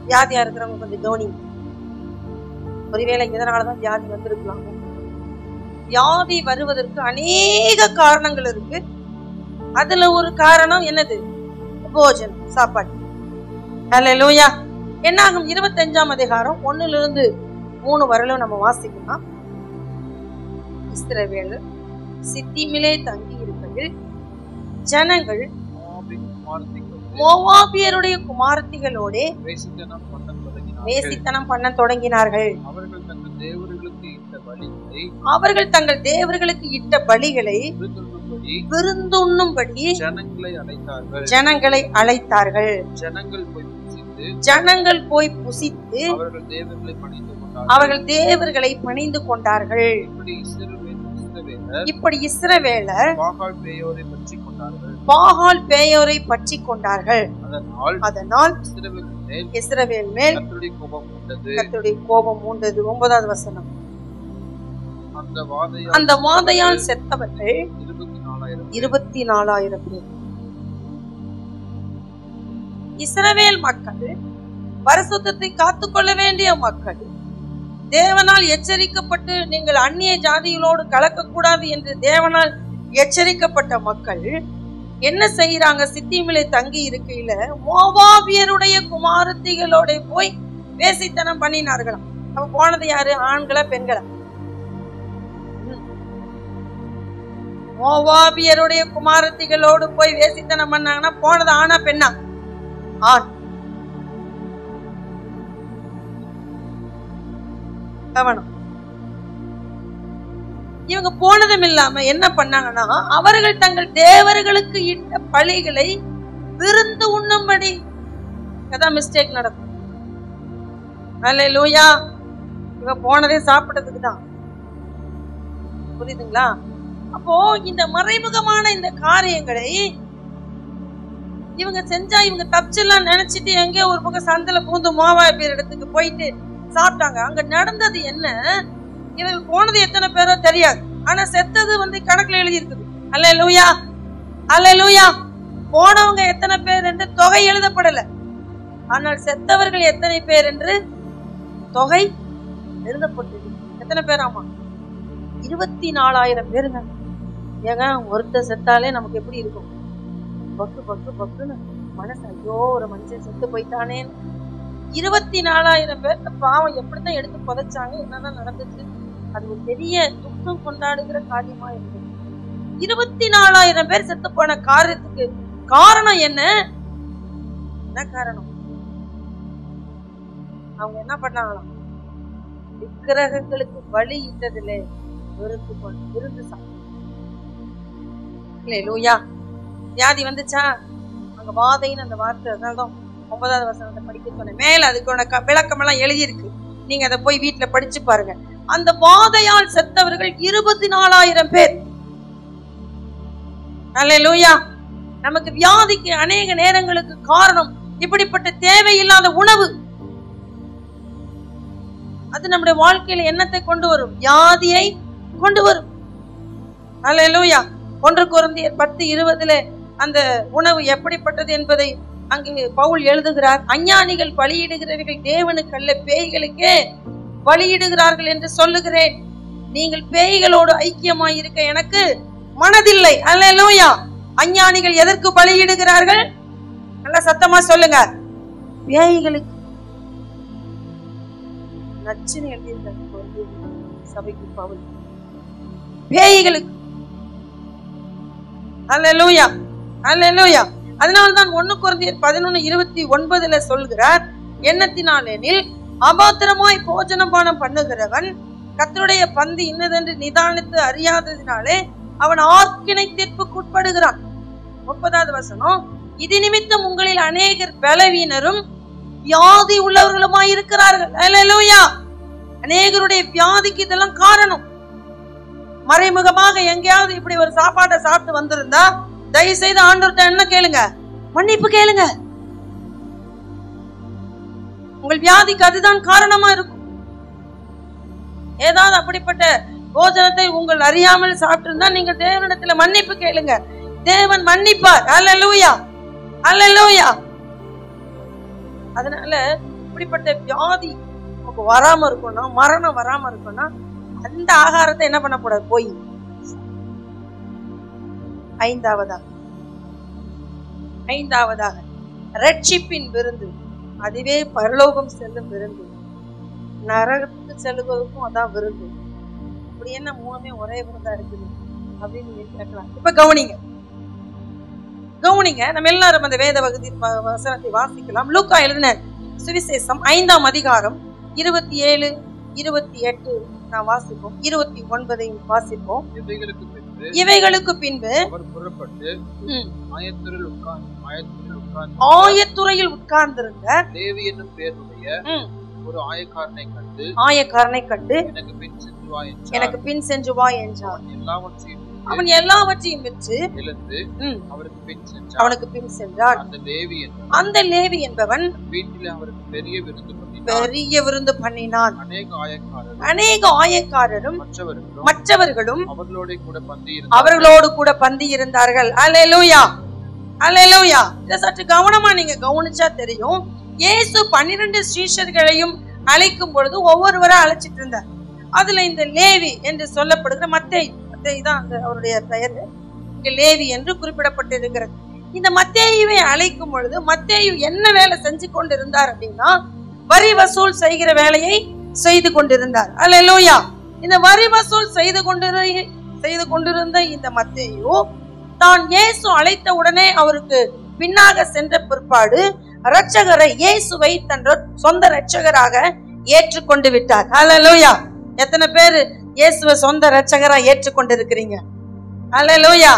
வியாதியா இருக்கிறவங்க கொஞ்சம் கவனி. ஒருவேளை இதனாலதான் வியாதி வந்திருக்கலாம். வியாதி வருவதற்கு அநேக காரணங்கள் இருக்கு. அதுல ஒரு காரணம் என்னது? போஜனம், சாப்பாடு. அல்லேலூயா. என்னாகும்? 25ஆம் அதிகாரம் 1-3 வரலும் நம்ம வாசிக்கலாம். இஸ்ரவேலர் சித்தீமிலே தங்கி இருப்பதில் ஜனங்கள் மோவாபியருடைய குமாரத்திகளோட வேசித்தனம் பண்ண தொடங்கினார்கள். அவர்கள் தங்கள் தேவர்களுக்கு இட்ட பலிகளை விருந்துண்ணும்படி ஜனங்களை அழைத்தார்கள். ஜனங்கள் போய் புசித்து அவர்கள் தேவர்களை பணிந்து கொண்டார்கள். இப்படி இஸ்ரவேலர் பாகால் பேயோரை பற்றி கொண்டார்கள். அதனால் இஸ்ரவேல் மேல் கர்த்தருடைய கோபம் உண்டது. 9வது வசனம். அந்த வாதையால் செத்தவர்கள் 24,000 பேர். இஸ்ரவேல் மக்கள் பரிசுத்தத்தை காத்துக்கொள்ள வேண்டிய மக்கள், தேவனால் எச்சரிக்கப்பட்டு நீங்கள் அந்நிய ஜாதிகளோடு கலக்கக்கூடாது என்று தேவனால் எச்சரிக்கப்பட்ட மக்கள் என்ன செய்யறாங்க? சித்தீமிலே தங்கி இருக்கையில மோவாபியருடைய குமாரத்திகளோட போய் வேசித்தனம் பண்ணினார்களாம். அப்ப போனது யாரு? ஆண்களா பெண்களா? மோவாபியருடைய குமாரத்திகளோடு போய் வேசித்தனம் பண்ணாங்கன்னா போனது ஆனா பெண்ணா? ஆண். கவனம். இவங்க போனதும் இல்லாம என்ன பண்ணாங்கன்னா அவர்கள் தங்கள் தேவர்களுக்கு இட்ட பலிகளை விருந்து உண்ணும்படி. அதான் மிஸ்டேக் நடக்கும். அல்லேலூயா. இவங்க போனதே சாப்பிட்டதுக்கு தான். புரியுதுங்களா? அப்போ இந்த மறைமுகமான இந்த காரியங்களை இவங்க செஞ்சா இவங்க தப்பிச்செல்லாம் நினைச்சிட்டு எங்கேயோ ஒரு பக்கம் சந்தில பூந்து மோவாபியர் இடத்துக்கு போயிட்டு சாப்பிட்டாங்க. அங்க நடந்தது என்ன? இவங்க போனது எத்தனை பேரோ தெரியாது, ஆனா செத்தது கணக்குல எழுதி இருக்குது. அல்லேலூயா, அல்லேலூயா. போனவங்க எத்தனை பேர் என்று தொகை எழுதப்படல, ஆனால் செத்தவர்கள் எத்தனை பேர் என்று தொகை எழுதப்பட்டது. எத்தனை பேர்? ஆமா, 24,000 பேருங்க. ஏங்க, ஒருத்தர் செத்தாலே நமக்கு எப்படி இருக்கும்? பக்கு பக்கு பக்குன்னு மனசு, ஐயோ ஒரு மனுஷன் செத்து போயிட்டானே. 24,000 பேர் பாவம் எப்படித்தான் எடுத்து புதைச்சாங்க, என்னதான் நடந்துச்சு? அது ஒரு பெரிய துக்கம் கொண்டாடுகிற காரியமா இருக்கு. 24,000 பேர் செத்து போன காரியத்துக்கு காரணம் என்ன? என்ன காரணம்? அவங்க என்ன பண்ணாங்களாம்? விக்கிரகங்களுக்கு பலி இட்டதுல விருந்து சாப்பிட்டு. வியாதி வந்துச்சா? அங்க வாதைன்னு அந்த வார்த்தை, அதனால்தான் 9வது வசனத்தை படிக்க சொன்னேன். மேல அதுக்கான விளக்கம் எல்லாம் எழுதியிருக்கு. நீங்க அதை போய் வீட்டுல படிச்சு பாருங்க. அந்த வாதையால் செத்தவர்கள் 24,000 பேர். அல்லேலூயா. நமக்கு வியாதிக்கு அநேக நேரங்களுக்கு காரணம் இப்படிப்பட்ட தேவையில்லாத உணவு. அது நம்முடைய வாழ்க்கையில என்னத்தை கொண்டு வரும்? வியாதியை கொண்டு வரும். அல்லேலூயா. 1 கொரிந்தியர் 10:20 அந்த உணவு எப்படிப்பட்டது என்பதை அங்கே பவுல் எழுதுகிறார். அஞ்ஞானிகள் பலியிடுகிறவர்கள் தேவனுக்கு அல்ல, பேய்களுக்கே பலியிடுகிறார்கள் என்று சொல்லுகிறேன். நீங்கள் பேய்களோடு ஐக்கியமாய் இருக்க எனக்கு மனதில்லை. அல்லேலூயா. அஞ்ஞானிகள் எதற்கு பலியிடுகிறார்கள்? நல்லா சத்தமா சொல்லுங்க. பேய்களுக்கு. நச்சினை எழுதியிருக்கார் சபைக்கு பவுல். பேய்களுக்கு. அல்லேலூயா. அல்லேலூயா. அதனால்தான் 1 கொரிந்தியர் 11:29 சொல்கிறார், எண்ணத்தினாலெனில் அபாத்திரமாய் போஜனபானம் பண்ணுகிறவன் கர்த்தருடைய பந்தி இன்னதென்று நிதானித்து அறியாததினாலே அவன் ஆக்கினை தீர்ப்புக்குட்படுகிறான். 30வது வசனம், இது நிமித்தம் உங்களில் அநேகர் பலவீனரும் வியாதி உள்ளவர்களுமாய் இருக்கிறார்கள். அல்லேலூயா. அநேகருடைய வியாதிக்கு இதெல்லாம் காரணம். மறைமுகமாக எங்கேயாவது இப்படி ஒரு சாப்பாட்டை சாப்பிட்டு வந்திருந்தா தயவு செய்து ஆண்டவர்கிட்ட என்ன கேளுங்க? மன்னிப்பு கேளுங்க. உங்கள் வியாதிக்கு அதுதான் காரணமா இருக்கும். ஏதாவது அப்படிப்பட்ட போஜனத்தை உங்கள் அறியாமல் சாப்பிட்டு இருந்தா நீங்க தேவனிடத்துல மன்னிப்பு கேளுங்க. தேவன் மன்னிப்பார். அல்லேலூயா. அல்லேலூயா. அதனால இப்படிப்பட்ட வியாதி நமக்கு வராம இருக்கணும், மரணம் வராம இருக்கணும், அந்த ஆகாரத்தை என்ன பண்ணக்கூடாது? போய் ஐந்தாவதாக ரட்சிப்பின் விருந்து. அதுவே பரலோகம் செல்லும் விருந்து. நரகத்துக்கு செல்லுவதற்கும் அதான் விருந்து. அப்படி என்ன மூணுமே ஒரே விருந்தா இருக்குது அப்படின்னு நீங்க கேட்கலாம். இப்ப கவனிங்க. நம்ம எல்லாரும் அந்த வேத வசனத்தை வாசிக்கலாம். லூக்கா எழுதின சுவிசேஷம் 5ஆம் அதிகாரம் 27, 28 நான் வாசிப்போம். 29 வாசிப்போம். இவைகளுக்கு பின்பு ஆயத்துறையில் உட்கார்ந்திருந்த லேவி என்னும் பேருடைய ஒரு ஆயக்காரனை கண்டு எனக்கு பின் சென்று வா என்றான். அவன் எல்லாவற்றையும் விற்று அவனுக்கு பின் சென்றான். அந்த லேவி என்பவன் வீட்டில் அவருக்கு பெரிய விருந்து பண்ணினான். அநேக ஆயக்காரரும் மற்றவர்களும் அவர்களோடு கூட பந்தி இருந்தார்கள். அல்லேலூயா. அல்லேலூயா. இதை சற்று கவனமா நீங்க கவனிச்சா தெரியும். இயேசு 12 சீஷர்களையும் அழைக்கும் பொழுது ஒவ்வொருவரை அழைச்சிட்டு இருந்தார். அதுல இந்த லேவி என்று சொல்லப்படுகிற மத்தேயு தான் அவருடைய பெயர். இங்க லேவி என்று குறிப்பிடப்பட்டிருக்கிறது. இந்த மத்தேயுவை அழைக்கும் பொழுது மத்தேயு என்ன வேலை செஞ்சு கொண்டிருந்தார் அப்படின்னா, வரி வசூல் செய்கிற வேலையை செய்து கொண்டிருந்தார். அல்லேலூயா. இந்த வரி வசூல் செய்து கொண்டிருந்த இந்த மத்தேயு தான் இயேசு அழைத்த உடனே அவருக்கு பின்னாக சென்ற பிற்பாடு இரட்சகரை, இயேசுவை தன் சொந்த இரட்சகராக ஏற்றுக்கொண்டு விட்டார். அல்லேலூயா. எத்தனை பேர் இயேசுவை சொந்த இரட்சகரா ஏற்றுக்கொண்டிருக்கிறீங்க? அல்லேலூயா.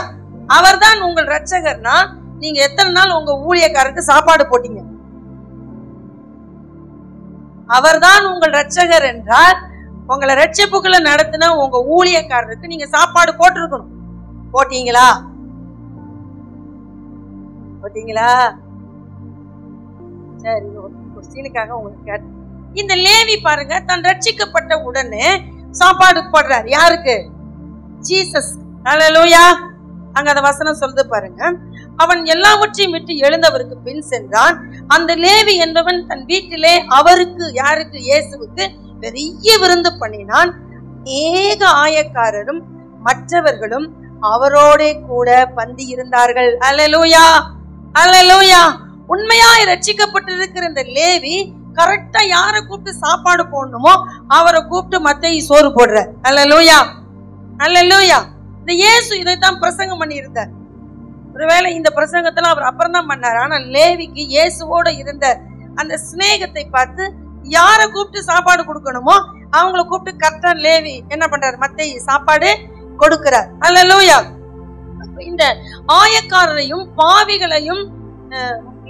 அவர்தான் உங்கள் இரட்சகர்னா நீங்க எத்தனை நாள் உங்க ஊழியக்காரருக்கு சாப்பாடு போட்டீங்க? அவர்தான் உங்கள் இரட்சகர் என்றால் உங்களை ரட்சிப்புக்குள்ள நடத்தின உங்க ஊழியக்காரருக்கு நீங்க சாப்பாடு போட்டிருக்கணும். போட்டீங்களா? சரி, கொஸ்டினுக்காக உங்களுக்கு கேட்டேன். இந்த லேவி பாருங்க, தன் ரட்சிக்கப்பட்ட உடனே சாப்பாடு போடுறார். யாருக்கு? ஜீசஸ். அல்லேலூயா. அங்க அந்த வசனம் சொல்லுது பாருங்க, அவன் எல்லாவற்றையும் விட்டு எழுந்தவருக்கு பின் சென்றான். அந்த லேவி என்பவன் தன் வீட்டிலே அவருக்கு, யாருக்கு? இயேசுவுக்கு பெரிய விருந்து பண்ணினான். ஏக ஆயக்காரரும் மற்றவர்களும் அவரோட கூட பந்தி இருந்தார்கள். அல்லேலூயா. அல்லேலூயா. உண்மையாய் ரட்சிக்கப்பட்டிருக்கிற இந்த லேவி கரெக்டா யாரை கூப்பிட்டு சாப்பாடு போடணுமோ அவரை கூப்பிட்டு மத்தேயு சோறு போடுற. அல்லேலூயா. அல்லேலூயா. இந்த இயேசு இதைத்தான் பிரசங்கம் பண்ணி இருந்தார். ஒருவேளை இந்த பிரசங்கத்துல அவர் அப்புறம் தான் பண்ணார். ஆனா லேவிக்கு இயேசுவோட இருந்த அந்த சிநேகத்தை பார்த்து யாரை கூப்பிட்டு சாப்பாடு கொடுக்கணுமோ அவங்கள கூப்பிட்டு கரெக்டா லேவி என்ன பண்றாரு? மத்தேயு சாப்பாடு கொடுக்கிறார். அல்லேலூயா. இந்த ஆயக்காரரையும் பாவிகளையும்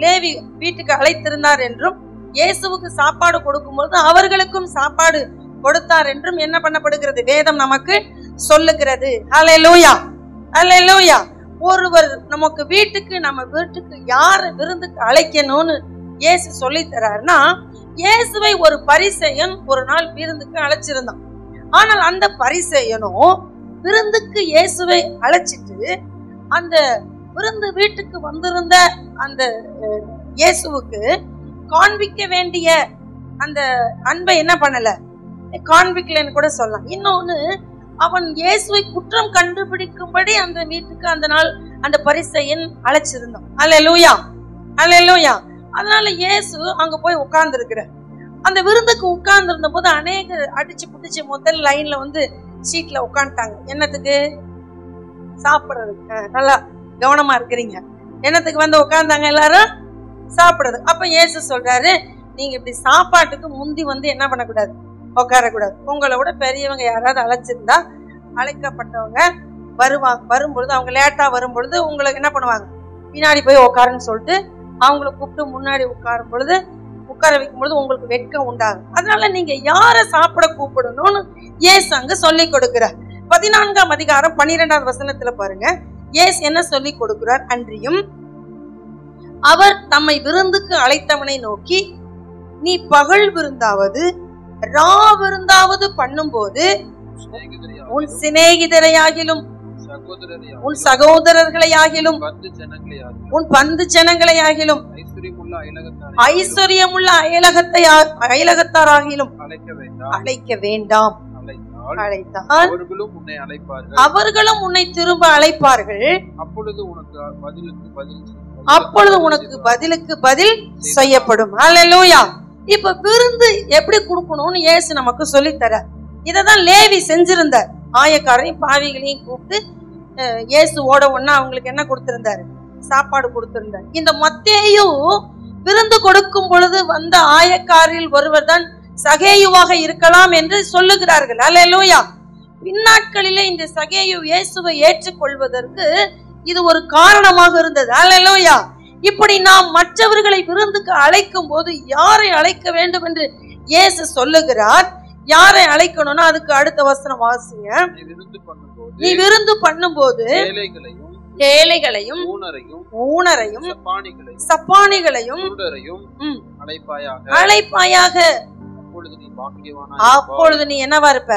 லேவி வீட்டுக்கு அழைத்திருந்தார் என்றும் இயேசுவுக்கு சாப்பாடு கொடுக்கும்போது அவர்களுக்கும் சாப்பாடு கொடுத்தார் என்றும் என்ன பண்ணப்படுகிறது, வேதம் நமக்கு சொல்லுகிறது. ஹல்லேலூயா, ஹல்லேலூயா. ஒருவர் நமக்கு வீட்டுக்கு, நம்ம வீட்டுக்கு யார விருந்துக்கு அழைக்கணும்னு இயேசு சொல்லி தராருன்னா, இயேசுவை ஒரு பரிசேயன் ஒரு நாள் விருந்துக்கு அழைச்சிருந்தான். ஆனால் அந்த பரிசேயனும் விருந்துக்கு இயேசுவை அழைச்சிட்டு அந்த விருந்து வீட்டுக்கு வந்திருந்த அந்த இயேசுவுக்கு காண்பிக்க வேண்டிய அந்த அன்பை என்ன பண்ணல, காண்பிக்கலன்னு கூட சொல்லலாம். இன்னொன்னு, அவன் இயேசுவை குற்றம் கண்டுபிடிக்கும்படி அந்த வீட்டுக்கு அந்த நாள் அந்த பரிசேயன் அழைச்சிருந்தான். அல்லேலூயா, அல்லேலூயா. அதனால இயேசு அங்க போய் உட்கார்ந்து இருக்கிறார். அந்த விருந்துக்கு உட்கார்ந்து இருந்த போது அநேகர் அடிச்சு புடிச்சு முதல் லைன்ல வந்து சீட்ல உட்காந்துட்டாங்க. என்னத்துக்கு? சாப்பிடுறதுக்கு. நல்லா கவனமா இருக்கிறீங்க. என்னத்துக்கு வந்து உட்கார்ந்தாங்க? எல்லாரும் சாப்பிடுறது. அப்ப இயேசு சொல்றாரு, நீங்க இப்படி சாப்பாட்டுக்கு முந்தி வந்து என்ன பண்ணக்கூடாது, உட்காரக்கூடாது. உங்களை விட பெரியவங்க யாராவது அழைச்சிருந்தா, அழைக்கப்பட்டவங்க வரும்பொழுது, அவங்க லேட்டா வரும்பொழுது உங்களுக்கு என்ன பண்ணுவாங்க, பின்னாடி போய் உட்காருன்னு சொல்லிட்டு அவங்களை கூப்பிட்டு முன்னாடி உட்கார வைக்கும் பொழுது உங்களுக்கு வெட்கம் உண்டாகும். அதனால நீங்க யாரை சாப்பிட கூப்பிடணும்னு இயேசு அங்க சொல்லி கொடுக்கிறார். 14ஆம் அதிகாரம் 12வது வசனத்துல பாருங்க, இயேசு என்ன சொல்லி கொடுக்கிறார். அன்றியும் அவர் தம்மை விருந்துக்கு அழைத்தவனை நோக்கி, நீ பகல் விருந்தாவது ரா விருந்தாவது பண்ணும்போது உன் சிநேகிதரையாகிலும் உன் சகோதரர்களையாகிலும் உன் பந்து ஜனங்களையாகிலும் ஐஸ்வர்யமுள்ள அயலகத்தாராகிலும் அழைக்க வேண்டாம். அவர்களும் உன்னை திரும்ப அழைப்பார்கள். அப்பொழுது உனக்கு பதிலுக்கு பதில் செய்யப்படும். அல்லேலூயா. இப்ப விருந்து எப்படி கொடுக்கணும்னு இயேசு நமக்கு சொல்லித்தர. இததான் லேவி செஞ்சிருந்தார். ஆயக்காரையும் பாவிகளையும் கூப்பிட்டு இயேசுவோட ஒண்ணா அவங்களுக்கு என்ன கொடுத்திருந்தாரு, சாப்பாடு கொடுத்திருந்தார். இந்த மத்தேயு விருந்து கொடுக்கும் பொழுது வந்த ஆயக்காரில் ஒருவர் தான் சகேயுவாக இருக்கலாம் என்று சொல்லுகிறார்கள். அல்லேலூயா. பின்னாட்களிலே இந்த சகேயு இயேசுவை ஏற்றுக்கொள்வதற்கு இது ஒரு காரணமாக இருந்தது. அல்லேலூயா. இப்படி நாம் மற்றவர்களை விருந்துக்கு அழைக்கும் போது யாரை அழைக்க வேண்டும் என்று இயேசு சொல்லுகிறார். யாரை அழைக்கணும்னா அதுக்கு அடுத்த வசனம் வாசிங்க. நீ விருந்து பண்ணும்போது ஏழைகளையும் ஊனரையும் சப்பானிகளையும் அழைப்பாயாக. அப்பொழுது நீ என்னவா இருப்ப,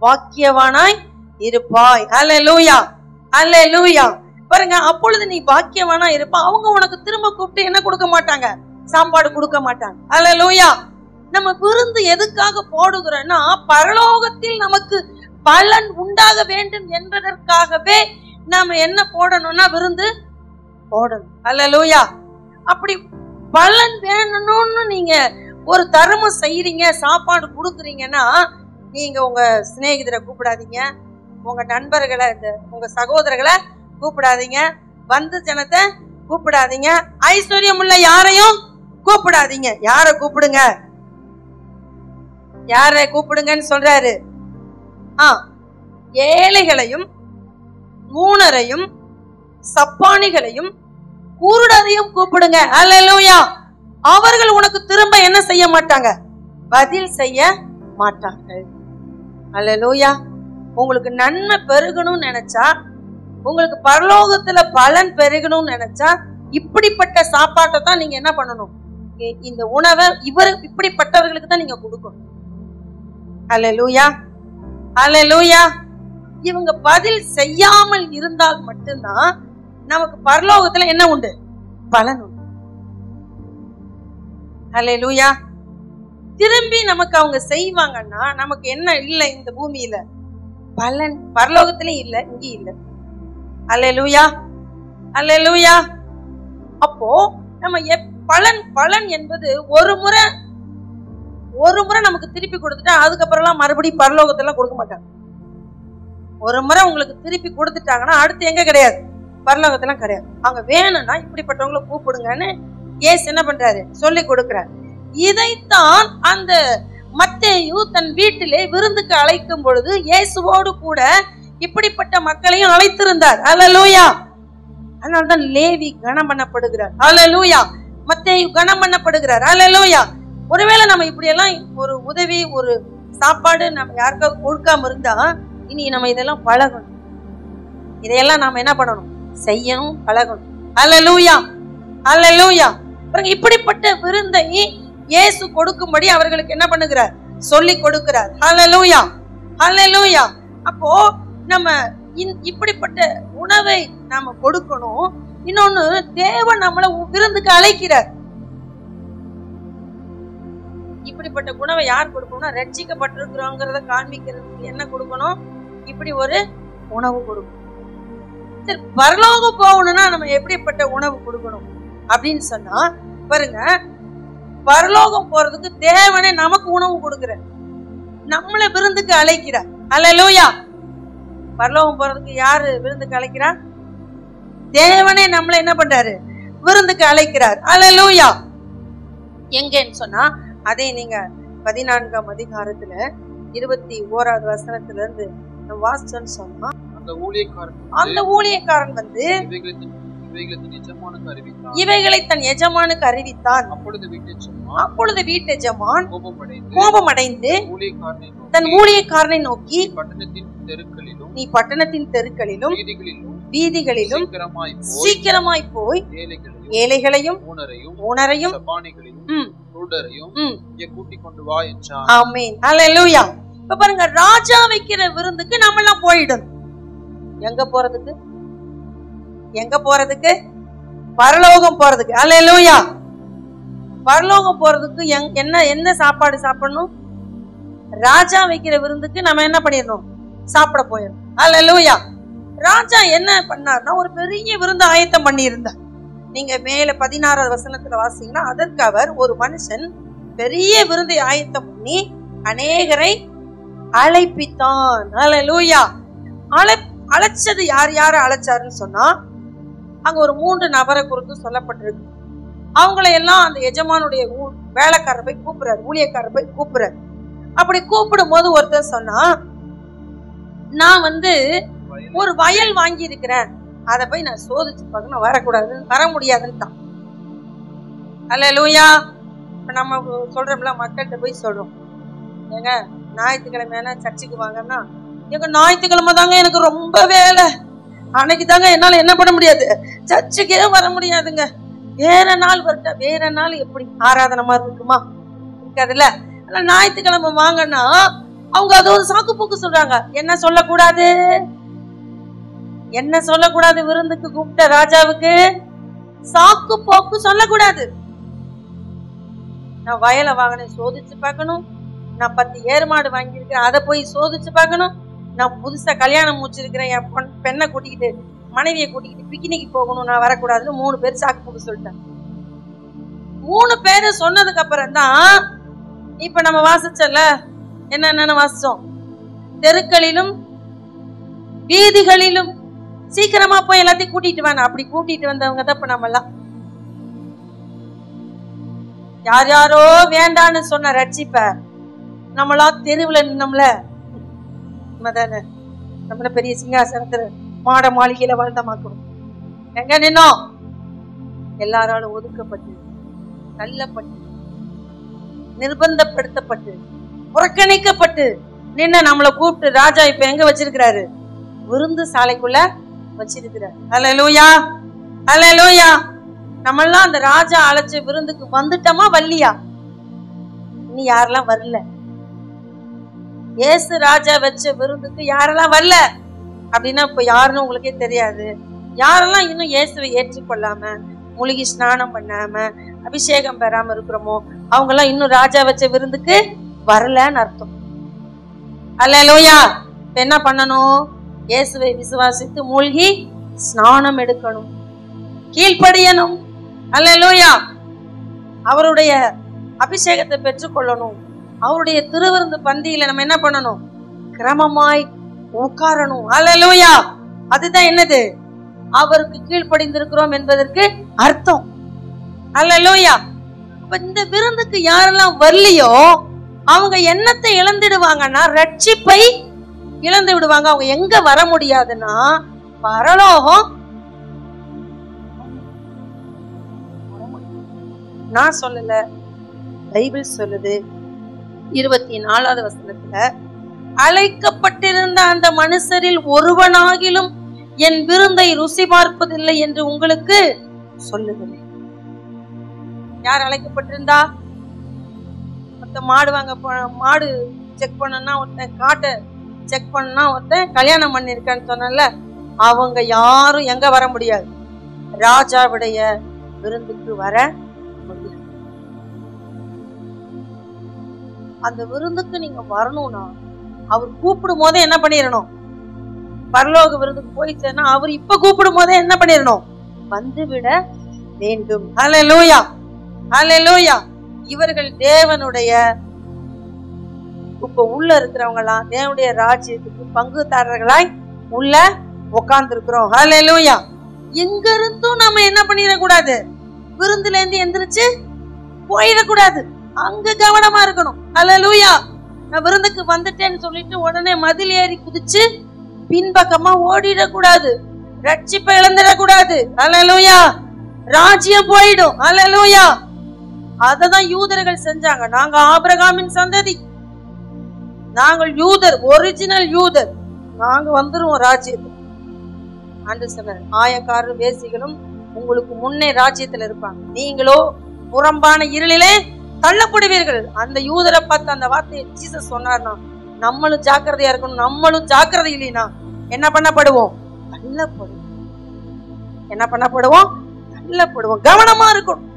பாக்கியவானாய் இருப்பாய். அல்லேலூயா, அல்லேலூயா. பாருங்க, அப்பொழுது நீ பாக்கியவானா இருப்ப. அவங்க உனக்கு திரும்ப கூப்பிட்டு என்ன கொடுக்க மாட்டாங்க, சாப்பாடு கொடுக்க மாட்டாங்க. அல்லேலூயா. நம்ம விருந்து எதுக்காக போடுகிறோம்னா, பரலோகத்தில் நமக்கு பலன் உண்டாக வேண்டும் என்பதற்காகவே நாம என்ன போடணும்னா விருந்து போடணும். அல்லேலூயா. அப்படி பலன் வேணும்னு நீங்க ஒரு தர்மம் செய்யறீங்க, சாப்பாடு கொடுக்குறீங்கன்னா, நீங்க உங்க சிநேகிதரை கூப்பிடாதீங்க, உங்க நண்பர்களை, உங்க சகோதரர்களை கூப்பிடாதீங்க, பந்து ஜனத்தை கூப்பிடாதீங்க, ஐஸ்வர்யம் உள்ள யாரையும் கூப்பிடாதீங்க. யார கூப்பிடுங்க, யார கூப்பிடுங்கன்னு சொல்றாரு. ஏழைகளையும் ஊனரையும் சப்பானிகளையும் குருடரையும் கூப்பிடுங்க. அல்லேலூயா. அவர்கள் உனக்கு திரும்ப என்ன செய்ய மாட்டாங்க, பதில் செய்ய மாட்டார்கள். அல்லேலூயா. உங்களுக்கு நன்மை பெருகணும்னு நினைச்சா, உங்களுக்கு பரலோகத்துல பலன் பெருகணும்னு நினைச்சா, இப்படிப்பட்ட சாப்பாட்டை தான் நீங்க என்ன பண்ணணும், இந்த உணவை இப்படிப்பட்டவர்களுக்கு தான் நீங்க கொடுக்கணும். அல்லேலூயா, அல்லேலூயா. இவங்க பதில் செய்யாமல் இருந்தால் மட்டும்தான் நமக்கு பரலோகத்துல என்ன உண்டு, பலன் உண்டு. அல்லேலூயா. திரும்பி நமக்கு அவங்க செய்வாங்கன்னா நமக்கு என்ன இல்லை, இந்த பூமியில பலன் பரலோகத்திலே இல்லை, இங்கே இல்லை. அல்லேலூயா, அல்லேலூயா. அப்போ நம்ம பலன் என்பது ஒரு முறை நமக்கு திருப்பி கொடுத்துட்டா அதுக்கப்புறம் மறுபடியும் பரலோகத்துல கொடுக்க மாட்டாங்க. ஒரு முறை உங்களுக்கு திருப்பி கொடுத்துட்டாங்கன்னா அடுத்து எங்க கிடையாது, பரலோகத்துல கிடையாது. அங்க வேணும்னா இப்படிப்பட்டவங்களை கூப்பிடுங்கன்னு இயேசு என்ன பண்றாரு, சொல்லி கொடுக்கிறார். இதைத்தான் அந்த மத்தேயு தன் வீட்டிலே விருந்துக்கு அழைக்கும் பொழுது இயேசுவோடு கூட இப்படிப்பட்ட மக்களையும் அழைத்திருந்தார். அல்லேலூயா. அதனால்தான் லேவி கனம் பண்ணப்படுகிறார். அல்லேலூயா. மத்தேயு கனம் பண்ணப்படுகிறார். அல்லேலூயா. ஒருவேளை நம்ம இப்படி எல்லாம் ஒரு உதவி, ஒரு சாப்பாடு நம்ம யாருக்காவது கொடுக்காம இருந்தா இனி நம்ம இதெல்லாம் பழகணும். இதையெல்லாம் நாம என்ன பண்ணணும்? செய்யணும், பழகணும். அல்லேலூயா, அல்லேலூயா. இப்படிப்பட்ட விருந்தை இயேசு கொடுக்கும்படி அவர்களுக்கு என்ன பண்ணுகிறார்? சொல்லி கொடுக்கிறார். அல்லேலூயா, அல்லேலூயா. அப்போ நம்ம இப்படிப்பட்ட உணவை நாம கொடுக்கணும். இன்னொன்னு, தேவன் நம்மளை விருந்துக்கு அழைக்கிறார். இப்படிப்பட்ட உணவை யார் கொடுக்கணும்னா, ரட்சிக்கப்பட்டிருக்கிறோங்கிறத காண்பிக்கிறதுக்கு என்ன கொடுக்கணும்? இப்படி ஒரு உணவு கொடுக்கணும். சரி, பரலோகம் போகணும்னா நம்ம எப்படிப்பட்ட உணவு கொடுக்கணும் அப்படின்னு சொன்னா, பாருங்க, பரலோகம் போறதுக்கு தேவனே நமக்கு உணவு கொடுக்கிறார், நம்மளை விருந்துக்கு அழைக்கிறார். அல்லேலூயா. பரலோகம் போறதுக்கு யாரு விருந்துக்கு அழைக்கிறார்? தேவனே நம்மளை என்ன பண்றாரு? விருந்துக்கு அழைக்கிறார். அல்லேலூயா. எங்கன்னு சொன்னா, அதே நீங்க 14ஆம் அதிகாரத்துல 21வது வசனத்துல இருந்து வாசிச்சோன்னு சொன்னா, அந்த ஊழியக்காரன் வந்து இவைகளை தன் எஜமானுக்கு அறிவித்தான். அப்பொழுது வீட்டு எஜமான் கோபமடைந்து தன் ஊழியக்காரனை நோக்கி, நீ பட்டணத்தின் தெருக்களிலும் வீதிகளிலும் சீக்கிரமாய் போய் ஏழைகளையும் ஊனரையும் கூட்டிக் கொண்டு வா என்றான். ஆமென். அல்லேலூயா. இப்ப பாருங்க, ராஜா வைக்கிற விருந்துக்கு நம்ம எல்லாம் போயிடணும். எங்க போறதுக்கு? எங்க போறதுக்கு? பரலோகம் போறதுக்கு. அல்லேலூயா. பரலோகம் போறதுக்கு என்ன சாப்பாடு சாப்பிடணும்? ராஜா வைக்கிற விருந்துக்கு நம்ம என்ன பண்ணிடணும்? சாப்பிட போயிடணும். அல்லேலூயா. ராஜா என்ன பண்ணார்னா, ஒரு பெரிய விருந்து ஆயத்தம் பண்ணி இருந்தார். நீங்க மேல 16வது வசனத்துல வாசிங்கன்னா, அதற்கு அவர், ஒரு மனுஷன் பெரிய விருந்தை ஆயத்தம் பண்ணி அநேகரை அழைப்பித்தான். அல்லேலூயா. அழைச்சது யார் யார அழைச்சாருன்னு சொன்னா, அங்க ஒரு 3 நபரை குறித்து சொல்லப்பட்டிருக்கு. அவங்களை எல்லாம் அந்த எஜமானுடைய வேலைக்காரர் போய் கூப்பிடுறாரு, ஊழியக்காரர் போய் கூப்பிடுறாரு. அப்படி கூப்பிடும் போது ஒருத்தர் சொன்னா, நான் வந்து ஒரு வயல் வாங்கி இருக்கிறேன், அதை போய் நான் சோதிச்சு பார்க்கணும், வரக்கூடாது, வர முடியாதுன்னு. அல்லேலூயா. இப்ப நம்ம சொல்றோம்ல, மக்கள்கிட்ட போய் சொல்றோம், ஏங்க ஞாயிற்றுக்கிழமை சர்ச்சுக்கு வாங்கன்னா, எங்க ஞாயிற்றுக்கிழமை தாங்க எனக்கு ரொம்ப வேலை, அன்னைக்கு தாங்க என்னால என்ன பண்ண முடியாது, சர்ச்சுக்கே வர முடியாதுங்க, வேற நாள் வரட்ட. வேற நாள் எப்படி ஆராதனை மாதிரி இருக்குமா? இருக்காதுல்ல. ஆனா ஞாயிற்றுக்கிழமை வாங்கன்னா அவங்க அது ஒரு சாக்கு போக்கு சொல்றாங்க. என்ன சொல்லக்கூடாது? என்ன சொல்லக்கூடாது? விருந்துக்கு கூப்பிட்ட ராஜாவுக்கு சாக்கு போக்கு சொல்லக்கூடாது. நான் வயலை வாங்கினேன், சோதிச்சு பார்க்கணும். நான் 10 ஏறு மாடு வாங்கியிருக்கிறேன், அதை போய் சோதிச்சு பார்க்கணும். நான் புதுசா கல்யாணம் முடிச்சிருக்கிறேன், என் பெண்ணை கூட்டிக்கிட்டு, மனைவியை கூட்டிக்கிட்டு பிக்னிக்கு போகணும், நான் வரக்கூடாதுன்னு 3 பேர் சாக்கு போக்கு சொல்லிட்டேன். 3 பேரு சொன்னதுக்கு அப்புறம் தான் இப்ப நம்ம வாசிச்சல, என்னென்ன வாசிச்சோம்? தெருக்களிலும் வீதிகளிலும் சீக்கிரமா போய் எல்லாத்தையும் கூட்டிட்டு வாங்க. அப்படி கூட்டிட்டு வந்தவங்க தான் இப்ப நம்ம எல்லாம். யார் யாரோ வேண்டான்னு சொன்ன ரட்சிப்ப நம்மளா தெருவுல நின்னோம்ல, நம்மள பெரிய சிங்காசனத்துல மாட மாளிகையில வாழ்ந்தமாக்கணும். எங்க நின்னோம்? எல்லாராலும் ஒதுக்கப்பட்டு, தள்ளப்பட்டு, நிர்பந்தப்படுத்தப்பட்டு, புறக்கணிக்கப்பட்டு நின்ன நம்மளை கூப்பிட்டு ராஜா இப்ப எங்க வச்சிருக்கிறாரு? விருந்து சாலைக்குள்ள வச்சிருக்கிறார். அல்லேலூயா, அல்லேலூயா. நம்ம எல்லாம் அந்த ராஜா அழைச்ச விருந்துக்கு வந்துட்டோமா, வரலையா? இனி யாரெல்லாம் வரல? இயேசு ராஜா வச்ச விருந்துக்கு யாரெல்லாம் வரல அப்படின்னா இப்ப யாருன்னு உங்களுக்கே தெரியாது. யாரெல்லாம் இன்னும் இயேசுவை ஏற்றுக்கொள்ளாம, மூலிகை ஸ்நானம் பண்ணாம, அபிஷேகம் பெறாம இருக்கிறோமோ, அவங்க எல்லாம் இன்னும் ராஜா வச்ச விருந்துக்கு வரலன்னு அர்த்தம். அல்லேலூயா. என்ன பண்ணணும்? இயேசுவை விசுவாசித்து மூழ்கி ஸ்நானம் எடுக்கணும், கீழ்ப்படியணும். அல்லேலூயா. அவருடைய அபிஷேகத்தை பெற்றுக்கொள்ளணும். அவருடைய திருவிருந்து பந்தியில நம்ம என்ன பண்ணணும்? கிரமமாய் உட்காரணும். அல்லேலூயா. அதுதான் என்னது? அவருக்கு கீழ்ப்படிந்திருக்கிறோம் என்பதற்கு அர்த்தம். அல்லேலூயா. இந்த விருந்துக்கு யாரெல்லாம் வரலையோ அவங்க என்னத்தை இழந்துடுவாங்கன்னா, ரட்சிப்பை இழந்து விடுவாங்க. அவங்க எங்க வர முடியாதுன்னா பரலோகம். நான் சொல்லல, பைபிள் சொல்லுது. 24வது வசனத்துல, அழைக்கப்பட்டிருந்த அந்த மனுஷரில் ஒருவனாகிலும் என் விருந்தை ருசி பார்ப்பதில்லை என்று உங்களுக்கு சொல்லுகிறேன். யார் அழைக்கப்பட்டிருந்தா? மாடு வாங்க மாடு செக் பண்ணா ஒருத்தன், காட்டை செக் பண்ணா ஒருத்தன், கல்யாணம் பண்ணிருக்கான்னு சொன்னல, அவங்க யாரும் எங்க வர முடியாது? ராஜாவுடைய விருந்துக்கு வர முடியாது. அந்த விருந்துக்கு நீங்க வரணும்னா அவர் கூப்பிடும் போதே என்ன பண்ணிடணும்? பரலோக விருந்துக்கு போயிச்சேன்னா அவர் இப்ப கூப்பிடும் போதே என்ன பண்ணிடணும்? வந்து விட வேண்டும். ஹல்லேலூயா, ஹல்லேலூயா. இவர்கள் தேவனுடைய, இப்ப உள்ள இருக்கிறவங்களாம் தேவனுடைய ராஜ்யத்துக்கு பங்குதாரர்களாய் உள்ள உட்கார்ந்து இருக்கிறோம். ஹல்லேலூயா. எங்க இருந்தும் நம்ம என்ன பண்ணிடக்கூடாது? விருந்துல இருந்து எந்திரிச்சு போயிடக்கூடாது. அங்க கவனமா இருக்கணும். ஹல்லேலூயா. நான் விருந்துக்கு வந்துட்டேன்னு சொல்லிட்டு உடனே மதில் ஏறி குதிச்சு பின்பக்கமா ஓடிடக்கூடாது. ரட்சிப்பை இழந்துடக்கூடாது. ஹல்லேலூயா. ராஜ்யம் போயிடும். ஹல்லேலூயா. அததான் யூதர்கள் செஞ்சாங்க. நாங்க ஆபிரகாமின் சந்ததி, நாங்கள் யூதர், ஒரிஜினல் யூதர், நாங்க வந்துருவோம் ராஜ்யத்துக்கு. ஆண்டு சொன்னார், ஆயக்காரரும் வேசிகளும் உங்களுக்கு முன்னே ராஜ்யத்துல இருப்பாங்க, நீங்களோ புறம்பான இருளிலே தள்ளப்படுவீர்கள். அந்த யூதரை பார்த்து அந்த வார்த்தையை ஜீசஸ் சொன்னார்னா, நம்மளும் ஜாக்கிரதையா இருக்கணும். நம்மளும் ஜாக்கிரதை இல்லைன்னா என்ன பண்ணப்படுவோம்? தள்ளப்படுவோம். என்ன பண்ணப்படுவோம்? தள்ளப்படுவோம். கவனமா இருக்கணும்.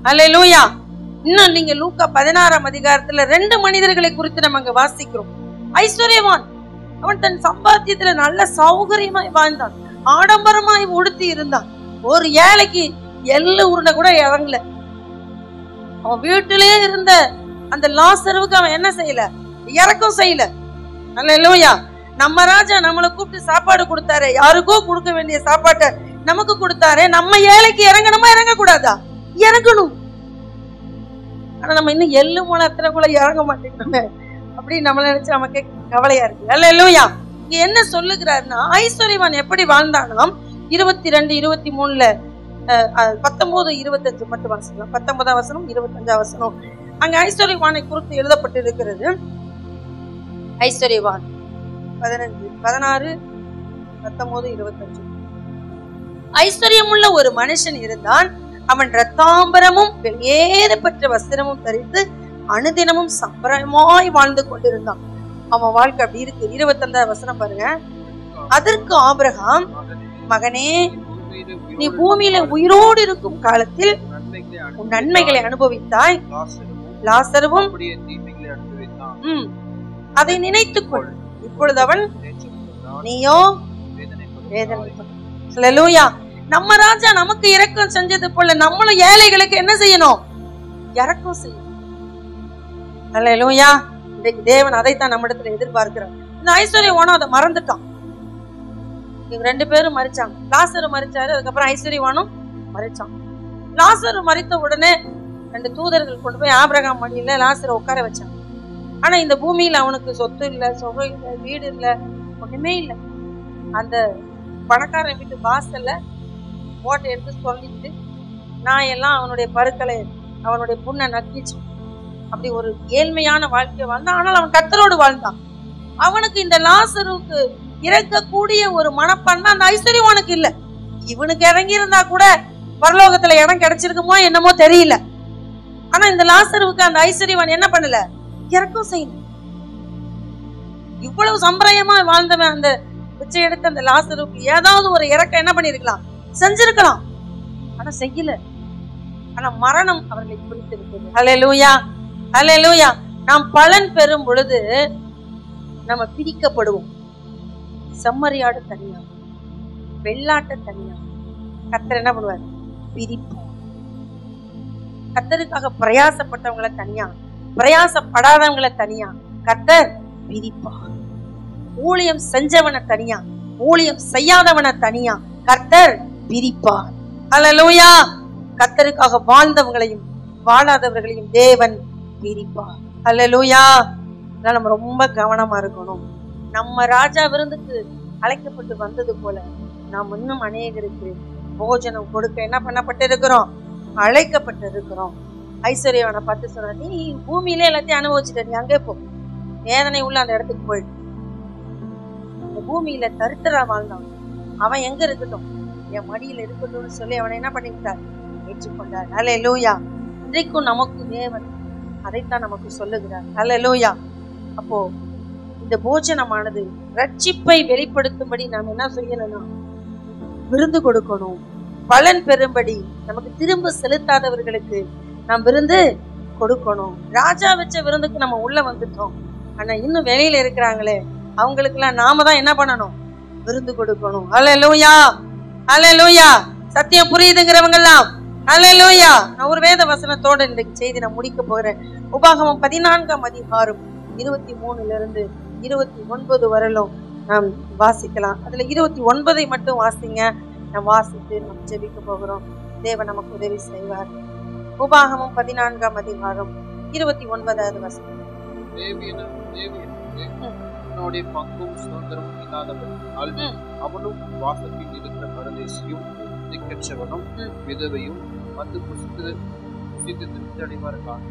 அல்லேலூயா. இன்னும் நீங்க லூக்கா 16ஆம் அதிகாரத்துல 2 மனிதர்களை குறித்து நம்ம அங்க வாசிக்கிறோம். ஐஸ்வர்யவான், அவன் தன் சம்பாத்தியத்துல நல்ல சௌகரியமாய் வாழ்ந்தான், ஆடம்பரமாய் உடுத்தி இருந்தான். ஒரு ஏழைக்கு எள்ளு உருண்டை கூட இறங்கல. அவன் வீட்டிலே இருந்த அந்த லாசருவுக்கு அவன் என்ன செய்யல? இறக்கம் செய்யல. அல்லேலூயா. நம்ம ராஜா நம்மளை கூப்பிட்டு சாப்பாடு கொடுத்தாரு, யாருக்கோ கொடுக்க வேண்டிய சாப்பாட்டை நமக்கு கொடுத்தாரு. நம்ம ஏழைக்கு இறங்கணுமா இறங்க கூடாதா? இறங்கணும். ஆனா நம்ம இன்னும் எள்ளு மூலத்துல கூட இறங்க மாட்டேங்கிறோமே அப்படி நம்மள நினைச்சு நமக்கு கவலையா இருக்கு. அல்லேலூயா. இங்க என்ன சொல்லுகிறாருன்னா, ஐஸ்வர்யவான் எப்படி வாழ்ந்தானாம்? 22, 23ல 19, 25 மட்டும் வாசிக்கலாம். 19ஆம் வசனம், 25ஆம் வசனம். அங்க ஐஸ்வர்யவானை குறித்து எழுதப்பட்டு இருக்கிறது. ஐஸ்வர்யவான் 15, 16, 19, 25. ஐஸ்வர்யமுள்ள ஒரு மனுஷன் இருந்தான். அவன் ரத்தாம்பரமும் வெளியேற பெற்ற வஸ்திரமும் தரித்து அனுதினமும் சம்பரமாய் வாழ்ந்து கொண்டிருந்தான். அவன் வாழ்க்கை அப்படி இருக்கு. 25ஆம் வசனம் பாருங்க. அதற்கு ஆபிரகாம், மகனே, நீ பூமியில உயிரோடு இருக்கும் காலத்தில் உன் நன்மைகளை அனுபவித்தாய், லாசருவும் அதை நினைத்துக்கொள். இப்பொழுது அவன், நீயோ வேதனை. அல்லேலூயா. நம்ம ராஜா நமக்கு இரக்கம் செஞ்சது போல நம்மளும் ஏழைகளுக்கு என்ன செய்யணும்? இரக்கம் செய்யணும். அல்லேலூயா. இன்றைக்கு தேவன் அதைத்தான் நம்ம இடத்துல எதிர்பார்க்கிறார். இந்த ஐஸ்வர்யவானும் அதை மறந்துட்டான். இவங்க 2 பேரும் மரிச்சாங்க. லாசரு மரிச்சாரு, அதுக்கப்புறம் ஐஸ்வர்யவானும் மரிச்சான். லாசரு மரித்த உடனே 2 தூதர்கள் கொண்டு போய் ஆபிரகாம் மடியில லாசரை உட்கார வச்சாங்க. ஆனா இந்த பூமியில அவனுக்கு சொத்து இல்ல, சுகம் இல்ல, வீடு இல்ல, ஒண்ணுமே இல்லை. அந்த பணக்காரன் வீட்டு வாசல்ல ஓட்டை எடுத்து சொல்லிட்டு நான் எல்லாம் அவனுடைய பருக்களை, அவனுடைய புண்ணை நக்கிச்சு, அப்படி ஒரு ஏழ்மையான வாழ்க்கையை வாழ்ந்தான். ஆனால் அவன் கர்த்தரோடு வாழ்ந்தான். அவனுக்கு இந்த லாசருக்கு இறக்கக்கூடிய ஒரு மனப்பான்மை அந்த ஐஸ்வர்யவானுக்கு இல்ல. இவனுக்கு இறங்கி இருந்தா கூட பரலோகத்துல இடம் கிடைச்சிருக்குமோ என்னமோ தெரியல. ஆனா இந்த லாசருக்கு அந்த ஐஸ்வர்யவான் என்ன பண்ணல? இறக்கம் செய்யல. இவ்வளவு சம்பிரயமா வாழ்ந்தவன் அந்த பிச்சை எடுத்த அந்த லாசருக்கு ஏதாவது ஒரு இறக்கம் என்ன பண்ணிருக்கலாம்? செஞ்சிருக்கலாம். ஆனா செய்யல. ஆனா மரணம் அவர்களை குறித்திருக்கிறது. அல்லேலூயா, அல்லேலூயா. நாம் பலன் பெறும் பொழுது நம்ம பிரிக்கப்படுவோம். செம்மறியாடு தனியா, வெள்ளாட்ட தனியா. கர்த்தர் என்ன பண்ணுவார்? பிரிப்போம். கர்த்தருக்காக பிரயாசப்பட்டவங்களை தனியா, பிரயாசப்படாதவங்களை தனியா கர்த்தர் பிரிப்பார். ஊழியம் செஞ்சவனை தனியா, ஊழியம் செய்யாதவனை தனியா கர்த்தர் பிரிப்பார். அல்லேலூயா. கர்த்தருக்காக வாழ்ந்தவங்களையும் வாழாதவர்களையும் தேவன் பிரிப்பார். அல்லேலூயா. நம்ம ரொம்ப கவனமா இருக்கணும். நம்ம ராஜா விருந்துக்கு அழைக்கப்பட்டு வந்தது போல நாம் இன்னும் அநேகருக்கு போஜனம் கொடுக்க என்ன பண்ணப்பட்டு இருக்கிறோம்? அழைக்கப்பட்டு இருக்கிறோம். ஐஸ்வர்யவனை பார்த்து சொல்ற, நீ பூமியிலே எல்லாத்தையும் அனுபவிச்சுட்ட, நீ அங்கே போ, வேதனை உள்ள அந்த இடத்துக்கு போயிடு. இந்த பூமியில தரித்திரா வாழ்ந்தான், அவன் எங்க இருக்கட்டும், என் மடியில இருக்கட்டும்னு சொல்லி அவனை என்ன பண்ணிவிட்டார், ஏற்றுக்கொண்டார். அல்லேலூயா. இன்றைக்கும் நமக்கு தேவன் அதைத்தான் நமக்கு சொல்லுகிறார். அல்லேலூயா. அப்போ இந்த போஜனமானது ரட்சிப்பை வெளிப்படுத்தும்படி நாம் என்ன செய்யணும்னா விருந்து கொடுக்கணும். பலன் பெறும்படி நமக்கு திரும்ப செலுத்தாதவர்களுக்கு நாம் விருந்து கொடுக்கணும். ராஜா வச்ச விருந்துக்கு நம்ம உள்ள வந்துட்டோம், ஆனா இன்னும் வெளியில இருக்கிறாங்களே அவங்களுக்கு எல்லாம் நாம தான் என்ன பண்ணணும், விருந்து கொடுக்கணும். அல்லேலூயா, அல்லேலூயா. சத்தியம் புரியுதுங்கிறவங்க எல்லாம் அல்லேலூயா. நான் ஒரு வேத வசனத்தோட இன்றைக்கு செய்தி நான் முடிக்க போகிறேன். உபாகமம் 14ஆம் அதிகாரம் 23 29 வரலும் நாம் வாசிக்கலாம். அதுல 29 மட்டும் வாசிங்க. நாம் வாசித்து நாம் ஜெபிக்க போகிறோம். தேவன் நமக்கு உதவி செய்வார். உபாகமம் 14ஆம் அதிகாரம் 29வது வசனம். உன்னுடைய பங்கும் சுதந்திரமும் இல்லாதவனால் அவனும் வாசத்தில் இருக்கிற பரதேசியும் திக்கற்றவனும் விதவையும் வந்து புசித்து திருப்தி அடைவார்களாக.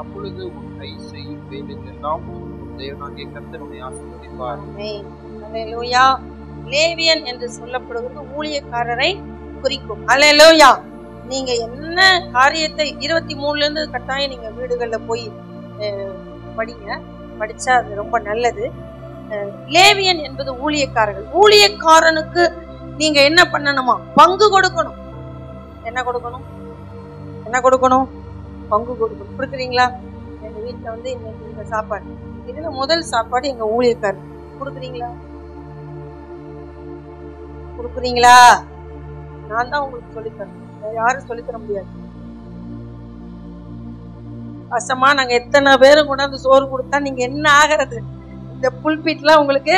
அப்பொழுது உன் கை செய்யும் வேலைகள் எல்லாம் தேவனாகிய கர்த்தர் உன்னை ஆசீர்வதிப்பார். அல்லேலூயா. லேவியன் என்று சொல்லப்படுவது ஊழியக்காரரை குறிக்கும். அல்லேலூயா. நீங்க என்ன காரியத்தை 23ல இருந்து கட்டாயம் நீங்க வீடுகள்ல போய் படிங்க, படிச்சா அது ரொம்ப நல்லது. லேவியன் என்பது ஊழியக்காரர்கள். ஊழியக்காரனுக்கு நீங்க என்ன பண்ணணுமா, பங்கு கொடுக்கணும். என்ன கொடுக்கணும், என்ன கொடுக்கணும், பங்கு கொடுக்கணும். கொடுக்குறீங்களா? எங்க வீட்டுல வந்து இன்னைக்கு இந்த சாப்பாடு, இதுல முதல் சாப்பாடு எங்க ஊழியக்காரர். கொடுக்குறீங்களா? கொடுக்குறீங்களா? நான் தான் உங்களுக்கு சொல்லித்தரேன், யாரும் சொல்லித்தர முடியாது. கஷ்டமா நாங்க எத்தனை பேரும் கொண்டாந்து சோறு கொடுத்தா நீங்க என்ன ஆகிறது, இந்த புல்பீட்லாம் உங்களுக்கு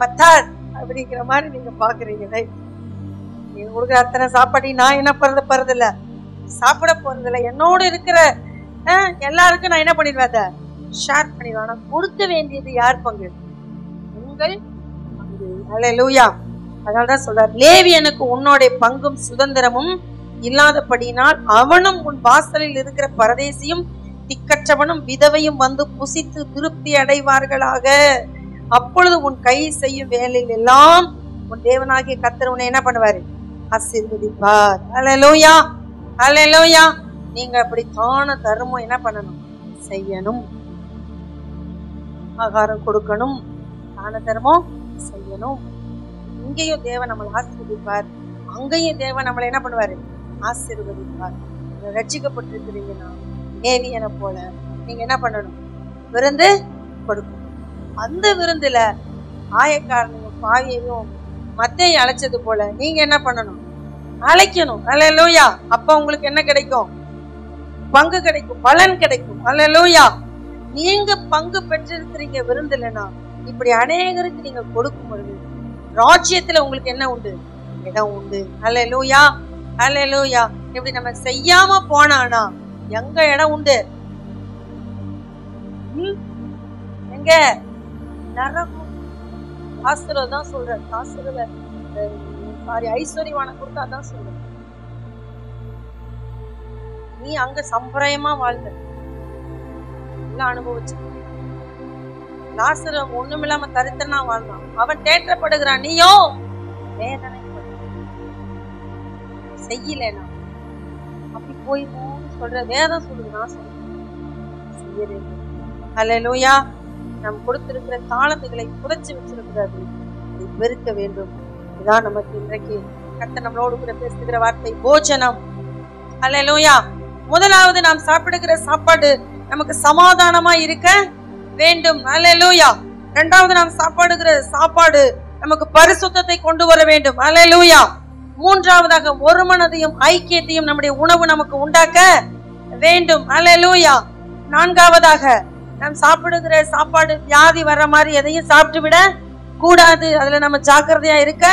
பத்தாது அப்படிங்கிற மாதிரி நீங்க பாக்குறீங்க. நீங்க கொடுக்குற அத்தனை சாப்பாடு நான் என்ன போறதில்ல, சாப்பிட போறதில்ல. என்னோட இருக்கிற எல்லாருக்கும் நான் என்ன பண்ணிடுவேன், அதை ஷேர் பண்ணிடுவேன். ஆனா கொடுக்க வேண்டியது யார் பங்கு, உங்கள் பங்கு. அல்லேலூயா. அதனாலதான் சொல்றார், லேவியனுக்கு உன்னோட பங்கும் சுதந்திரமும் இல்லாதபடினால் அவனும் உன் வாசலில் இருக்கிற பரதேசியும் திக்கற்றவனும் விதவையும் வந்து புசித்து திருப்தி அடைவார்களாக. அப்பொழுது உன் கை செய்யும் வேலையில் எல்லாம் உன் தேவனாகிய கர்த்தர் உன்னை என்ன பண்ணுவாரு, ஆசீர்வதிப்பார். அல்லேலூயா, அல்லேலூயா. நீங்க அப்படி தான தர்மம் என்ன பண்ணணும், செய்யணும். ஆகாரம் கொடுக்கணும், தான தர்மம் செய்யணும். இங்கேயும் தேவன் நம்மளை ஆசீர்வதிப்பார், அங்கேயும் தேவன் நம்மளை என்ன பண்ணுவாரு, ஆசீர்வதிப்பார். ரட்சிக்கப்பட்டிருக்கிறீங்கன்னா லேவியனை போல நீங்க என்ன பண்ணணும், விருந்து கொடுக்கணும். அந்த விருந்துல ஆயக்காரனையும் பாவியையும் மத்தையும் அழைச்சது போல நீங்க என்ன பண்ணணும், அழைக்கணும். அல்லேலூயா. அப்ப உங்களுக்கு என்ன கிடைக்கும், பங்கு கிடைக்கும், பலன் கிடைக்கும். அல்லேலூயா. நீங்க பங்கு பெற்றிருக்கிறீங்க விருந்துலனா, இப்படி அநேகருக்கு நீங்க கொடுக்கும் பொழுது ராஜ்யத்துல உங்களுக்கு என்ன உண்டு, இடம் உண்டு. அல்லேலூயா, அல்லேலூயா. இப்படி நம்ம செய்யாம போனானா எங்க இடம் உண்டு, எங்க நரகம். ஆசீர்வாதம் சொல்றேன், ஐஸ்வர்யவான கொடுத்தா தான் சொல்றேன். நீ அங்க சம்பிரயமா வாழ்ந்த எல்லாம் அனுபவிச்சு, லாசரு ஒண்ணுமில்லாம தரித்திரனா வாழ்ந்தான், அவன் தேற்றப்படுகிறான், நீயோ வேதனை செய்யலனா அப்படி போய் சொல்ற வேதம் சொல்லுது, நான் சொல்றேன். அல்லேலூயா. நாம் கொடுத்திருக்கிற தாளந்துகளை புதைச்சு வச்சிருக்கிறது, அதை பெருக்க வேண்டும். இதான் நமக்கு இன்றைக்கு கர்த்தர் நம்மளோடு கூட பேசுகிற வார்த்தை, போஜனம். அல்லேலூயா. முதலாவது நாம் சாப்பிடுகிற சாப்பாடு நமக்கு சமாதானமா இருக்க வேண்டும். அல்லேலூயா. இரண்டாவது நாம் சாப்பிடுகிற சாப்பாடு நமக்கு பரிசுத்தத்தை கொண்டு வர வேண்டும். அல்லேலூயா. மூன்றாவதாக ஒரு மனதையும் ஐக்கியத்தையும் நம்முடைய உணவு நமக்கு உண்டாக்க வேண்டும். அல்லேலூயா. நான்காவதாக நாம் சாப்பிடுகிற சாப்பாடு வியாதி வர்ற மாதிரி எதையும் சாப்பிட்டு விட கூடாது, அதுல நம்ம ஜாக்கிரதையா இருக்க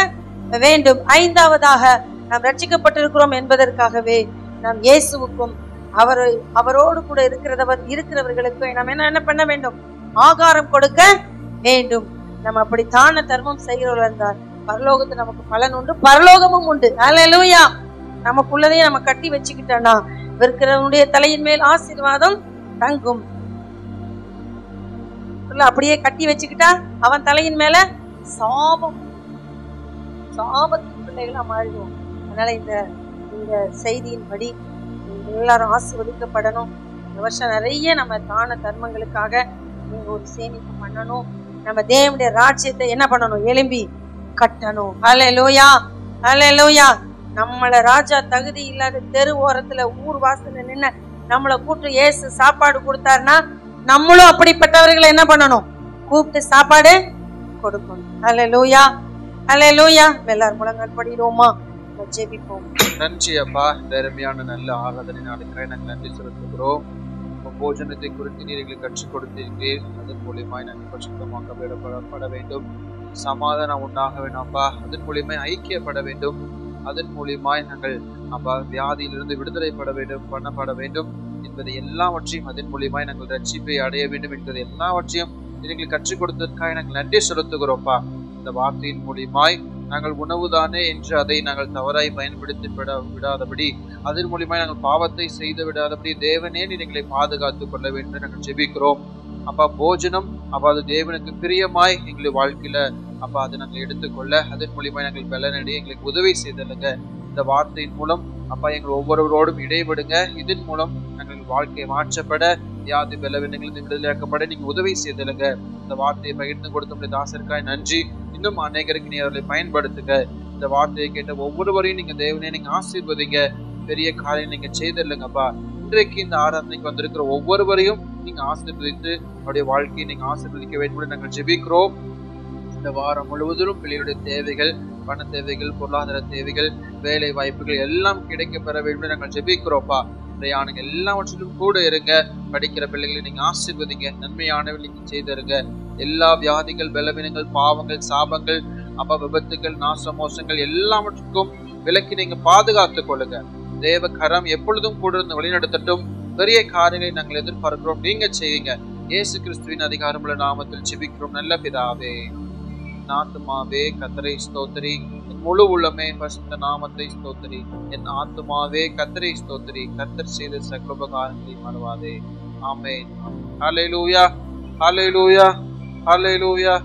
வேண்டும். ஐந்தாவதாக நாம் ரட்சிக்கப்பட்டிருக்கிறோம் என்பதற்காகவே நாம் இயேசுவுக்கும் அவரோடு கூட இருக்கிறவர்களுக்கு நாம் என்ன பண்ண வேண்டும், ஆகாரம் கொடுக்க வேண்டும். நம்ம அப்படி தான தர்மம் செய்கிறவர்கள் என்றால் பரலோகத்து நமக்கு பலன் உண்டு, பரலோகமும் உண்டு. அல்லேலூயா. நமக்குள்ளதையும் நம்ம கட்டி வச்சுக்கிட்டோம்னா விற்கிறவனுடைய தலையின் மேல் ஆசீர்வாதம் தங்கும். அப்படியே கட்டி வச்சுக்கிட்டா அவன் தலையின் மேல சாபம், சாபத்தின் பிள்ளைகளா மாறிடுவோம். அதனால இந்த செய்தியின்படி எல்லாரும் ஆசீர்வதிக்கப்படணும். இந்த வருஷம் நிறைய நம்ம தான தர்மங்களுக்காக நீங்க ஒரு சேமிப்பு பண்ணணும். நம்ம தேவனுடைய ராஜ்யத்தை என்ன பண்ணணும்? எழும்பி கட்டணும். ஹல்லேலூயா, ஹல்லேலூயா. நம்மள ராஜா தகுதி இல்லாத தெரு ஓரத்துல ஊர் வாசல்ல நின்று நம்மளை கூப்பிட்டு இயேசு சாப்பாடு கொடுத்தாருன்னா நம்மளும் அப்படிப்பட்டவர்களை என்ன பண்ணணும்? கூப்பிட்டு சாப்பாடு கொடுக்கணும். ஹல்லேலூயா, ஹல்லேலூயா. எல்லாரும் முழங்கால் படிடுவோமா? ஜெபிப்போம். நன்றி அப்பா, அருமையான நல்ல ஆராதனை நாளுக்காக நாங்கள் நன்றி செலுத்துகிறோம். போஜனத்தை குறித்து நீர் எங்களுக்கு கற்றுக் கொடுத்தீர்கள். அதன் மூலியமாய் நாங்கள் பரிசுத்தமாக்கப்பட வேண்டும். சமாதானம் உண்டாக வேண்டாம்ப்பா. அதன் மூலியமாய் ஐக்கியப்பட வேண்டும். அதன் மூலியமாய் நாங்கள் அப்பா வியாதியிலிருந்து விடுதலைப்பட வேண்டும், பண்ணப்பட வேண்டும் என்பதை எல்லாவற்றையும் அதன் மூலியமாய் நாங்கள் ரட்சிப்பை அடைய வேண்டும் என்பதை எல்லாவற்றையும் எங்களுக்கு கற்றுக் கொடுத்ததற்காக நாங்கள் நன்றி செலுத்துகிறோம்ப்பா. இந்த வார்த்தையின் மூலியமாய் நாங்கள் உணவுதானே என்று அதை நாங்கள் தவறாய் பயன்படுத்தி விடாதபடி, அதன் மூலியமாய் நாங்கள் பாவத்தை செய்து விடாதபடி தேவனே நீர் எங்களை பாதுகாத்துக் கொள்ள வேண்டும் நாங்கள் ஜெபிக்கிறோம். அப்பா போஜனம் அப்பா அது தேவனுக்கு பிரியமாய் எங்களுடைய வாழ்க்கையில அப்பா அதை நாங்கள் எடுத்துக்கொள்ள அதன் மூலியமாய் நாங்கள் பலனடி எங்களுக்கு உதவி செய்தலுங்க. இந்த வார்த்தையின் மூலம் அப்பா எங்கள் ஒவ்வொருவரோடும் இடைபடுங்க. இதன் மூலம் நாங்கள் வாழ்க்கையை மாற்றப்பட, வியாதி பலவீனங்களிலிருந்து விடுதலையாக்கப்பட நீங்க உதவி செய்தலுங்க. இந்த வார்த்தையை பகிர்ந்து கொடுத்த தாசருக்காய் நன்றி. இன்னும் அநேகருக்கு நீ அவர்களை பயன்படுத்துங்க. இந்த வார்த்தையை கேட்ட ஒவ்வொருவரையும் நீங்க தேவனே நீங்க ஆசீர்வதிங்க. பெரிய காரியம் நீங்க செய்திடலுங்கப்பா. இன்றைக்கு இந்த ஆராதனைக்கு வந்திருக்கிற ஒவ்வொருவரையும் நீங்க ஆசீர்வதித்து அவருடைய வாழ்க்கையை நீங்க ஆசீர்வதிக்க வேண்டும் நாங்கள் ஜெபிக்கிறோம். இந்த வாரம் முழுவதும் பிள்ளைகளுடைய தேவைகள், பண தேவைகள், பொருளாதார தேவைகள், வேலை வாய்ப்புகள் எல்லாம் கிடைக்க பெற வேண்டும் நாங்கள் ஜெபிக்கிறோம்ப்பா. இன்றையானுங்க எல்லாவற்றிலும் கூட இருங்க. படிக்கிற பிள்ளைகளை நீங்க ஆசீர்வதிங்க. நன்மையானவர்கள் நீங்க செய்திருங்க. எல்லா வியாதிகள், பலவீனங்கள், பாவங்கள், சாபங்கள், அப்பா விபத்துகள், நாசமோசங்கள் எல்லாவற்றுக்கும் விலக்கி நீங்க பாதுகாத்துக் கொள்ளுங்க. தேவ கரம் எப்பொழுதும் கூட இருந்து வழிநடத்தட்டும். பெரிய காரியங்களை நாங்கள் எதிர்பார்க்கிறோம். நீங்க செய்யுங்க. இயேசு கிறிஸ்துவின் அதிகாரமுள்ள நாமத்தில் ஜெபிக்கிறோம் நல்ல பிதாவே. என் ஆத்துமாவே கர்த்தரை ஸ்தோத்திரி, என் முழு உள்ளமே பரிசுத்த நாமத்தை ஸ்தோத்திரி. என் ஆத்துமாவே கர்த்தரை ஸ்தோத்திரி, கர்த்தர் செய்த சகல உபகாரங்களை மறவாதே. ஆமென். ஹல்லேலூயா, ஹல்லேலூயா, ஹல்லேலூயா.